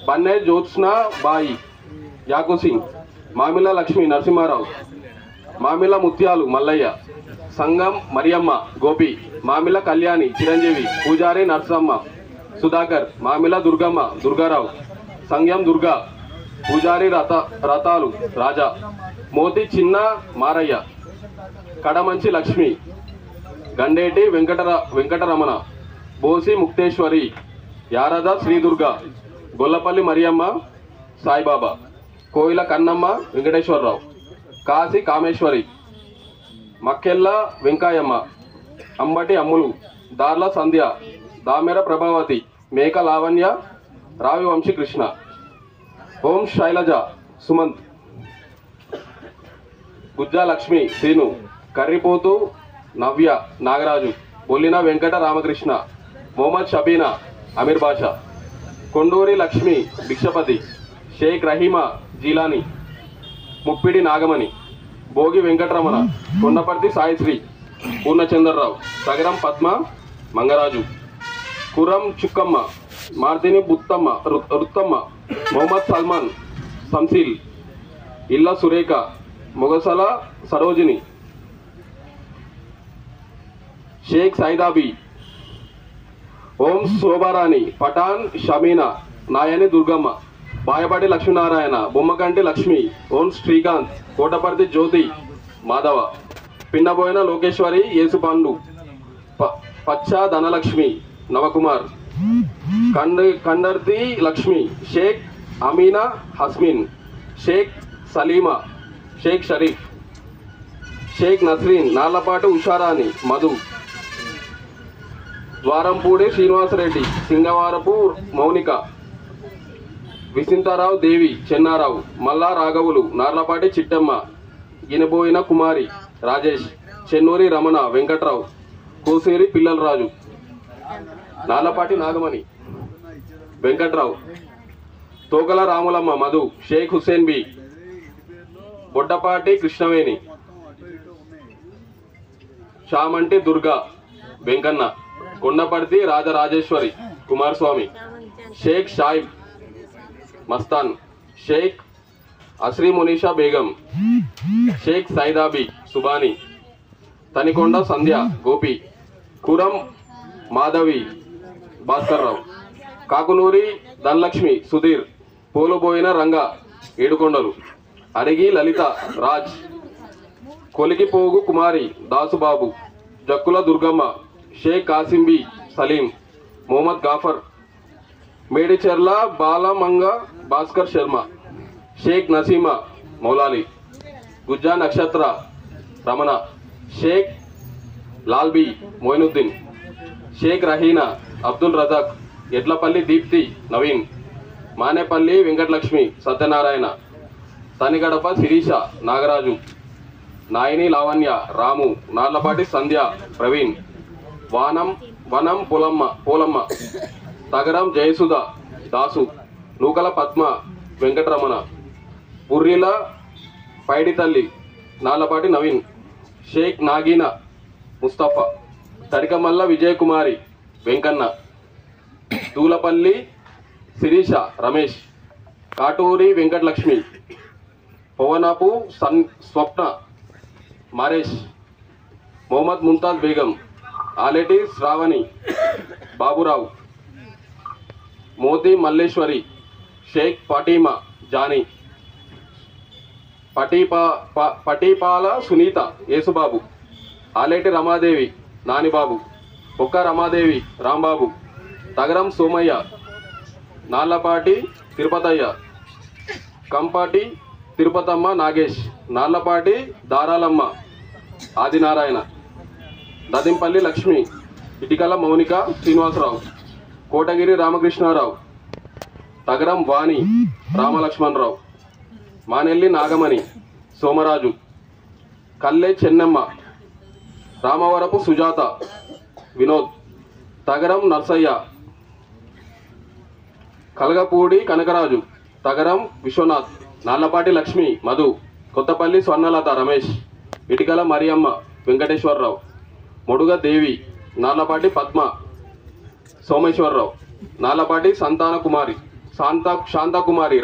బన్నే జ్యోత్స్న బాయి యాకుసింగ్, మామిళ్ళ లక్ష్మి నరసింహారావు, మామిళ్ళ ముత్యాలు మల్లయ్య, సంగం మరియమ్మ గోపి, మామిళ్ళ కళ్యాణి చిరంజీవి, పూజారి నర్సమ్మ సుధాకర్, మామిళ్ళ దుర్గమ్మ దుర్గారావు, సంగం దుర్గా, పూజారి రతాలు రాజా, మోతి చిన్న మారయ్య, కడమంచి లక్ష్మి, గండేటి వెంకటరమణ, బోసి ముక్తేశ్వరి, యారద శ్రీదుర్గ, గొల్లపల్లి మరియమ్మ సాయిబాబా, కోయిల కన్నమ్మ వెంకటేశ్వరరావు, కాశీ కామేశ్వరి, మక్కెళ్ళ వెంకాయమ్మ, అంబటి అమ్ములు, దార్ల సంధ్య, దామెర ప్రభావతి, మేక లావణ్య, రావి వంశీ కృష్ణ. ఓం శైలజ సుమంత్, గుజ్జా లక్ష్మి శ్రీను, కర్రిపోతు నవ్య నాగరాజు, బొల్లిన వెంకట రామకృష్ణ, మొహమ్మద్ షబీనా అమీర్ బాషా, కొండూరి లక్ష్మి భిక్షపతి, షేక్ రహీమా జీలాని, ముప్పిడి నాగమణి, భోగి వెంకటరమణ, కొండపర్తి సాయిశ్రీ, పూర్ణచంద్రరావు, సగరం పద్మ మంగరాజు, కురం చుక్కమ్మ, మార్తిని బుత్తమ్మ రుత్తమ్మ, మొహమ్మద్ సల్మాన్ సంసీల్, ఇల్ల సురేఖ, మొగసల సరోజిని, షేక్ సైదాబీ, ఓం శోభారాణి, పఠాన్ షమీనా, నాయని దుర్గమ్మ, బాయపాటి లక్ష్మీనారాయణ, బొమ్మకంటి లక్ష్మి, ఓం శ్రీకాంత్, కోటపర్తి జ్యోతి మాధవ, పిన్నబోయిన లోకేశ్వరి యేసుపాండు, పచ్చా ధనలక్ష్మి నవకుమార్, కండర్తి లక్ష్మి, షేక్ అమీనా హస్మిన్, షేక్ సలీమా, షేక్ షరీఫ్, షేక్ నస్రీన్, నాళ్లపాటి ఉషారాణి మధు, ద్వారంపూడి శ్రీనివాసరెడ్డి, సింగవారపు మౌనిక, విసింతారావు దేవి చెన్నారావు, మల్లా రాఘవులు, నార్లపాటి చిట్టమ్మ, గినబోయిన కుమారి రాజేష్, చెన్నూరి రమణ వెంకట్రావు, కోసేరి పిల్లలరాజు, నార్లపాటి నాగమణి వెంకట్రావు, తోకల రాములమ్మ మధు, షేక్ హుస్సేన్ బి, బొడ్డపాటి కృష్ణవేణి, చామంటి దుర్గా వెంకన్న, కొండపర్తి రాజరాజేశ్వరి కుమారస్వామి, షేక్ షాయిబ్ మస్తాన్, షేక్ అస్రీ మునీషా బేగం, షేక్ సైదాబీ సుబాని, తనికొండ సంధ్య గోపి, కురం మాధవి భాస్కర్రావు, కాకునూరి ధనలక్ష్మి సుధీర్, పోలుబోయిన రంగ ఏడుకొండలు, అడిగి లలిత రాజ్, కొలికిపోగు కుమారి దాసుబాబు, జక్కుల దుర్గమ్మ, షేక్ కాసింబి సలీం, మొహమ్మద్ గాఫర్, మేడిచెర్ల బాలమంగ భాస్కర్ శర్మ, షేక్ నసీమా మౌలాలి, గుజ్జా నక్షత్ర రమణ, షేక్ లాల్బీ మొయినుద్దీన్, షేక్ రహీనా అబ్దుల్ రజాక్, ఎడ్లపల్లి దీప్తి నవీన్, మానేపల్లి వెంకటలక్ష్మి సత్యనారాయణ, తనిగడప శిరీష నాగరాజు, నాయని లావణ్య రాము, నార్లపాటి సంధ్య ప్రవీణ్, వనం పోలమ్మ, తగరం జయసుధ దాసు, నూకల పద్మ వెంకటరమణ, పుర్రిల పైడితల్లి, నార్లపాటి నవీన్, షేక్ నాగీన ముస్తఫా, తడికమల్ల విజయకుమారి వెంకన్న, దూలపల్లి శిరీష రమేష్, కాటూరి వెంకటలక్ష్మి, పవనపు స్వప్న మారేష్, మొహమ్మద్ ముంతాజ్ బేగం, ఆలేటి శ్రావణి బాబురావు, మోతి మల్లేశ్వరి, షేక్ ఫాటిమా జానీ, పటీపాల సునీత యేసుబాబు, ఆలేటి రమాదేవి నానిబాబు, ఒక్క రమాదేవి రాంబాబు, తగరం సోమయ్య, నాళ్లపాటి తిరుపతయ్య, కంపాటి తిరుపతమ్మ నాగేష్, నాళ్లపాటి దారాలమ్మ ఆదినారాయణ, దదింపల్లి లక్ష్మి, ఇటికల మౌనిక శ్రీనివాసరావు, కోటగిరి రామకృష్ణారావు, తగరం వాణి రామలక్ష్మణరావు, మానెల్లి నాగమణి సోమరాజు, కల్లె చెన్నమ్మ, రామవరపు సుజాత వినోద్, తగరం నర్సయ్య, కలగపూడి కనకరాజు, తగరం విశ్వనాథ్, నాళ్లపాటి లక్ష్మి మధు, కొత్తపల్లి స్వర్ణలత రమేష్, ఇటికల మరియమ్మ వెంకటేశ్వరరావు, మొడుగ దేవి, నాళ్లపాటి పద్మ సోమేశ్వరరావు, నాళ్లపాటి శాంతకుమారి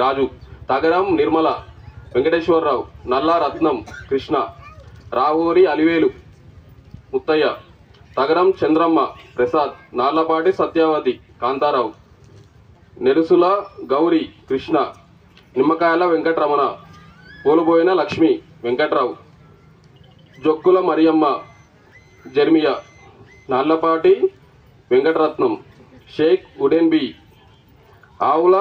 రాజు, తగరం నిర్మల వెంకటేశ్వరరావు, నల్లా రత్నం కృష్ణ, రావూరి అలివేలు ముత్తయ్య, తగరం చంద్రమ్మ ప్రసాద్, నాళ్లపాటి సత్యవతి కాంతారావు, నెరుసుల గౌరీ కృష్ణ, నిమ్మకాయల వెంకటరమణ, పోలుబోయిన లక్ష్మి వెంకట్రావు, జొక్కుల మరియమ్మ జర్మియా, నాళ్లపాటి వెంకటరత్నం, షేక్ ఉడెన్బి, ఆవుల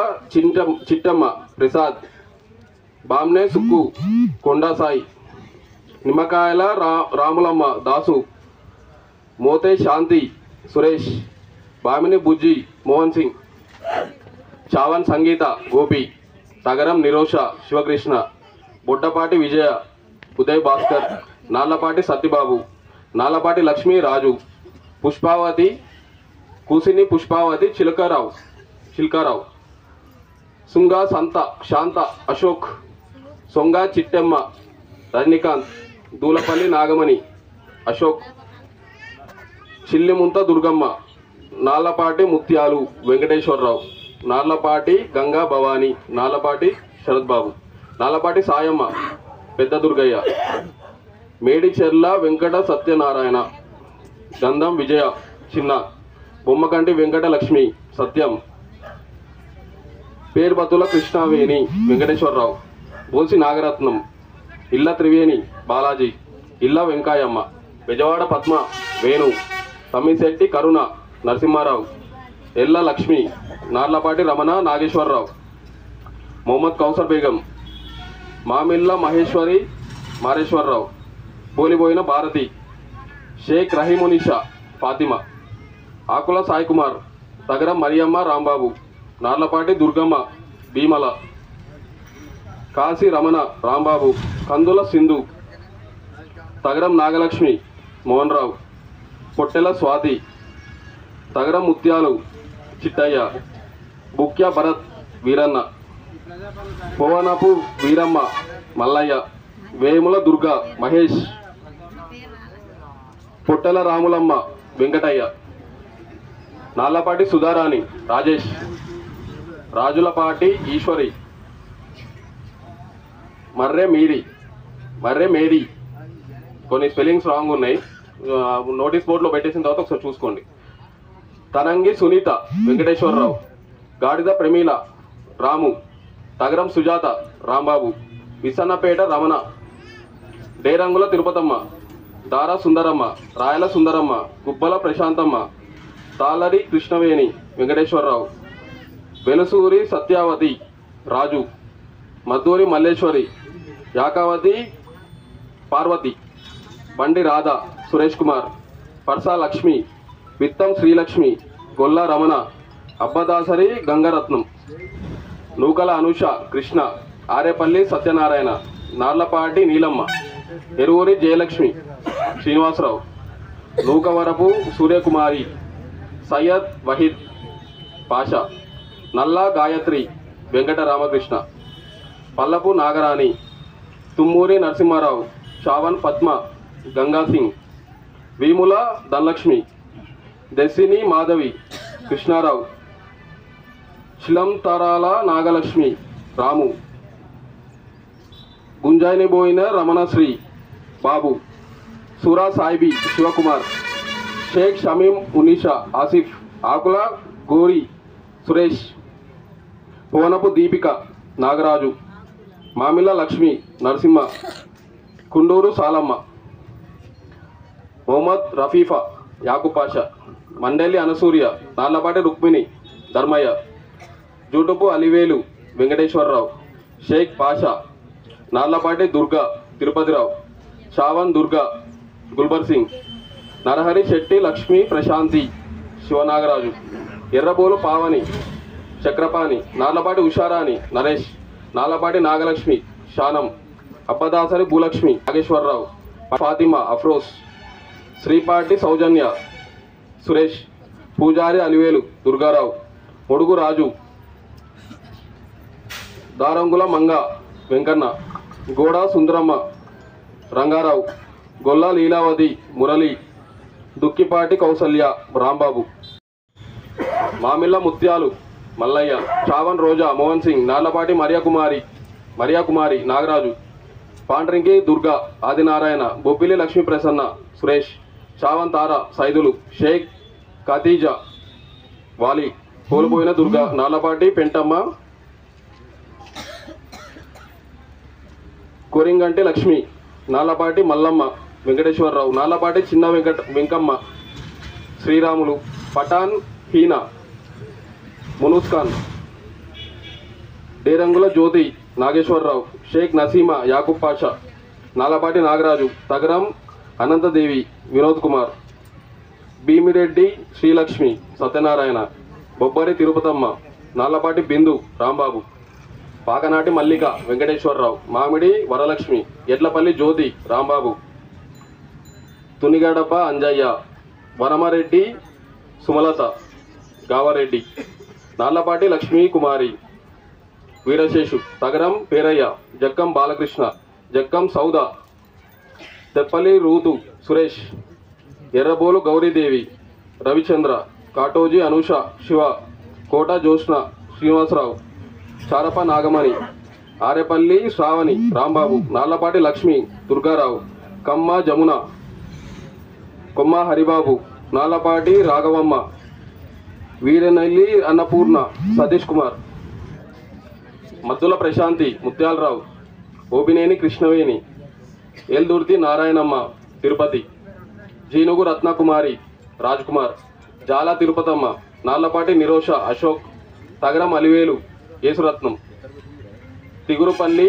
చిట్టమ్మ ప్రసాద్, బామ్నే సుక్కు కొండా సాయి, నిమ్మకాయల రాములమ్మ దాసు, మోతే శాంతి సురేష్, బామిని బుజ్జి మోహన్ సింగ్, చావన్ సంగీత గోపి, తగరం నిరోష శివకృష్ణ, బొడ్డపాటి విజయ ఉదయ్ భాస్కర్, నాళ్లపాటి సత్యబాబు, నాళ్లపాటి లక్ష్మీ రాజు, పుష్పావతి కూసిని పుష్పావతి చిల్కారావు, సుంగా శాంత అశోక్, సొంగా చిట్టెమ్మ రజనీకాంత్, దూలపల్లి నాగమణి అశోక్, చిల్లిముంత దుర్గమ్మ, నాళ్లపాటి ముత్యాలు వెంకటేశ్వరరావు, నాళ్లపాటి గంగా భవాని, నాళ్లపాటి శరత్ బాబు, నాళ్లపాటి సాయమ్మ పెద్ద దుర్గయ్య, మేడిచెర్ల వెంకట సత్యనారాయణ, గంధం విజయ చిన్న, బొమ్మకంటి వెంకట లక్ష్మి సత్యం, పేర్బతుల కృష్ణవేణి వెంకటేశ్వరరావు, బోసి నాగరత్నం, ఇళ్ళ త్రివేణి బాలాజీ, ఇళ్ళ వెంకాయమ్మ, బెజవాడ పద్మ వేణు, తమ్మిశెట్టి కరుణ నరసింహారావు, ఎల్ల లక్ష్మి, నార్లపాటి రమణ నాగేశ్వరరావు, మొహమ్మద్ కౌసర్ బేగం, మామిళ్ళ మారేశ్వరరావు, పోలిపోయిన భారతి, షేక్ రహీమునిషా ఫాతిమా, ఆకుల సాయికుమార్, తగరం మరియమ్మ రాంబాబు, నార్లపాటి దుర్గమ్మ భీమల, కాశీ రమణ రాంబాబు, కందుల సింధు, తగరం నాగలక్ష్మి మోహన్ రావు, పొట్టెల స్వాతి, తగరం ముత్యాలు చిట్టయ్య, బుక్య భరత్ వీరన్న, పవనపు వీరమ్మ మల్లయ్య, వేముల దుర్గా మహేష్, పొట్టెల రాములమ్మ వెంకటయ్య, నాళ్లపాటి సుధారాణి రాజేష్, రాజులపాటి ఈశ్వరి, మర్రె మేరీ, కొన్ని స్పెల్లింగ్స్ రాంగ్ ఉన్నాయి, నోటీస్ బోర్డులో పెట్టేసిన తర్వాత ఒకసారి చూసుకోండి. తనంగి సునీత వెంకటేశ్వరరావు, గాడిద ప్రమీల రాము, తగరం సుజాత రాంబాబు, విసన్నపేట రమణ, డేరంగుల తిరుపతమ్మ, దారా సుందరమ్మ, రాయల సుందరమ్మ, గుబ్బల ప్రశాంతమ్మ, తాళరి కృష్ణవేణి వెంకటేశ్వరరావు, వెలుసూరి సత్యావతి రాజు, మద్దూరి మల్లేశ్వరి, యాకావతి పార్వతి, బండి రాధ సురేష్ కుమార్, పర్సా లక్ష్మి, విత్తం శ్రీలక్ష్మి, గొల్ల రమణ, అబ్బదాసరి గంగరత్నం, నూకల అనుష కృష్ణ, ఆరేపల్లి సత్యనారాయణ, నార్లపాటి నీలమ్మ, ఎరువురి జయలక్ష్మి శ్రీనివాసరావు, నూకవరపు సూర్యకుమారి, సయ్యద్ వహీద్ పాషా, నల్లా గాయత్రి వెంకట రామకృష్ణ, పల్లపు నాగరాణి, తుమ్మూరి నరసింహారావు, చావన్ పద్మ గంగా సింగ్, వీముల ధనలక్ష్మి, దెస్సిని మాధవి కృష్ణారావు, శిలంతరాల నాగలక్ష్మి రాము, గుంజాయినిబోయిన రమణశ్రీ బాబు, సూరా సాయిబి శివకుమార్, షేక్ షమీం ఉనీషా ఆసిఫ్, ఆకుల గోరి సురేష్, పవనపు దీపిక నాగరాజు, మామిళ్ళ లక్ష్మి నరసింహ, కుండూరు సాలమ్మ, మొహమ్మద్ రఫీఫా యాకుపాషా, మండలి అనసూర్య, నాళ్లపాటి రుక్మిణి ధర్మయ్య, జూటుపు అలివేలు వెంకటేశ్వరరావు, షేక్ పాషా, నాళ్లపాటి దుర్గా తిరుపతిరావు, చావన్ దుర్గా గుల్బర్ సింగ్, నరహరి శెట్టి లక్ష్మీ ప్రశాంతి శివనాగరాజు, ఎర్రబోలు పావని చక్రపాణి, నాళ్లపాటి ఉషారాణి నరేష్, నాళ్లపాటి నాగలక్ష్మి శానం, అబ్బదాసరి భూలక్ష్మి నాగేశ్వరరావు, ఫాతిమా అఫ్రోస్, శ్రీపాటి సౌజన్య సురేష్, పూజారి అలివేలు దుర్గారావు, మొడుగు రాజు, దారంగుల మంగ వెంకన్న, గోడా సుందరమ్మ రంగారావు, గొల్ల లీలావతి మురళి, దుక్కిపాటి కౌసల్య రాంబాబు, మామిళ్ళ ముత్యాలు మల్లయ్య, చావన్ రోజా మోహన్ సింగ్, నాళ్లపాటి మరియాకుమారి నాగరాజు, పాండ్రింగి దుర్గా ఆదినారాయణ, బొబ్బిలి లక్ష్మీ ప్రసన్న సురేష్, చావన్ తారా సైదులు, షేక్ ఖతీజా వాలి, కోల్పోయిన దుర్గా, నాళ్లపాటి పెంటమ్మ, కొరింగంటి లక్ష్మి, నాళ్లపాటి మల్లమ్మ వెంకటేశ్వరరావు, నాళ్లపాటి చిన్న వెంకమ్మ శ్రీరాములు, పఠాన్ హీనా మునుస్ఖాన్, డేరంగుల జ్యోతి నాగేశ్వరరావు, షేక్ నసీమా యాకూబ్ పాషా, నాళ్లపాటి నాగరాజు, తగరం అనంతదేవి వినోద్ కుమార్, భీమిరెడ్డి శ్రీలక్ష్మి సత్యనారాయణ, బొబ్బరి తిరుపతమ్మ, నాళ్లపాటి బిందు రాంబాబు, పాకనాటి మల్లిక వెంకటేశ్వరరావు, మామిడి వరలక్ష్మి, ఎడ్లపల్లి జ్యోతి రాంబాబు, తునిగడప అంజయ్య, వనమరెడ్డి సుమలత గావారెడ్డి, నాళ్లపాటి లక్ష్మీ కుమారి, వీరశేషు, తగరం పేరయ్య, జక్కం బాలకృష్ణ, జక్కం సౌద, తెప్పలి రూతు సురేష్, ఎర్రబోలు గౌరీదేవి, రవిచంద్ర, కాటోజీ అనూష శివ, కోట జ్యోత్స్న శ్రీనివాసరావు, చారప నాగమణి, ఆరేపల్లి శ్రావణి రాంబాబు, నాళ్లపాటి లక్ష్మి దుర్గారావు, కమ్మ జమున, కొమ్మ హరిబాబు, నాళ్లపాటి రాఘవమ్మ, వీరనల్లి అన్నపూర్ణ సతీష్ కుమార్, మద్దుల ప్రశాంతి ముత్యాలరావు, ఓబినేని కృష్ణవేణి, ఏల్దుర్తి నారాయణమ్మ తిరుపతి, జీనుగు రత్నకుమారి రాజ్కుమార్, జాల తిరుపతమ్మ, నాళ్లపాటి నిరోష అశోక్, తగరం అలివేలు యేసురత్నం, తిగురుపల్లి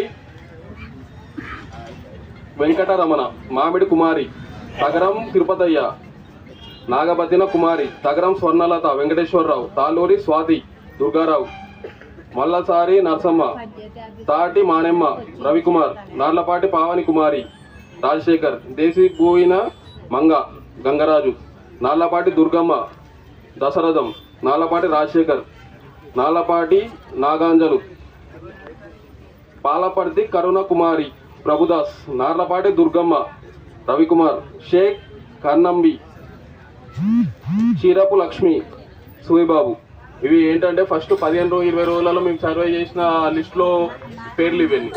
వెంకటరమణ, మామిడి కుమారి, తగరం తిరుపతయ్య, నాగబతిన కుమారి, తగరం స్వర్ణలత వెంకటేశ్వరరావు, తాలూరి స్వాతి దుర్గారావు, మల్లసారి నరసమ్మ, తాటి మానెమ్మ రవికుమార్, నార్లపాటి పావని కుమారి రాజశేఖర్, దేశీపోయిన మంగ గంగరాజు, నాళ్లపాటి దుర్గమ్మ దశరథం, నాళ్లపాటి రాజశేఖర్, నాళ్లపాటి నాగాంజలు, పాలపర్తి కరుణ కుమారి ప్రభుదాస్, నార్లపాటి దుర్గమ్మ రవికుమార్, షేక్ కన్నంబి, చీరపు లక్ష్మి సూయిబాబు. ఇవి ఏంటంటే ఫస్ట్ 15-20 రోజులలో మేము సర్వే చేసిన లిస్టులో పేర్లు ఇవన్నీ.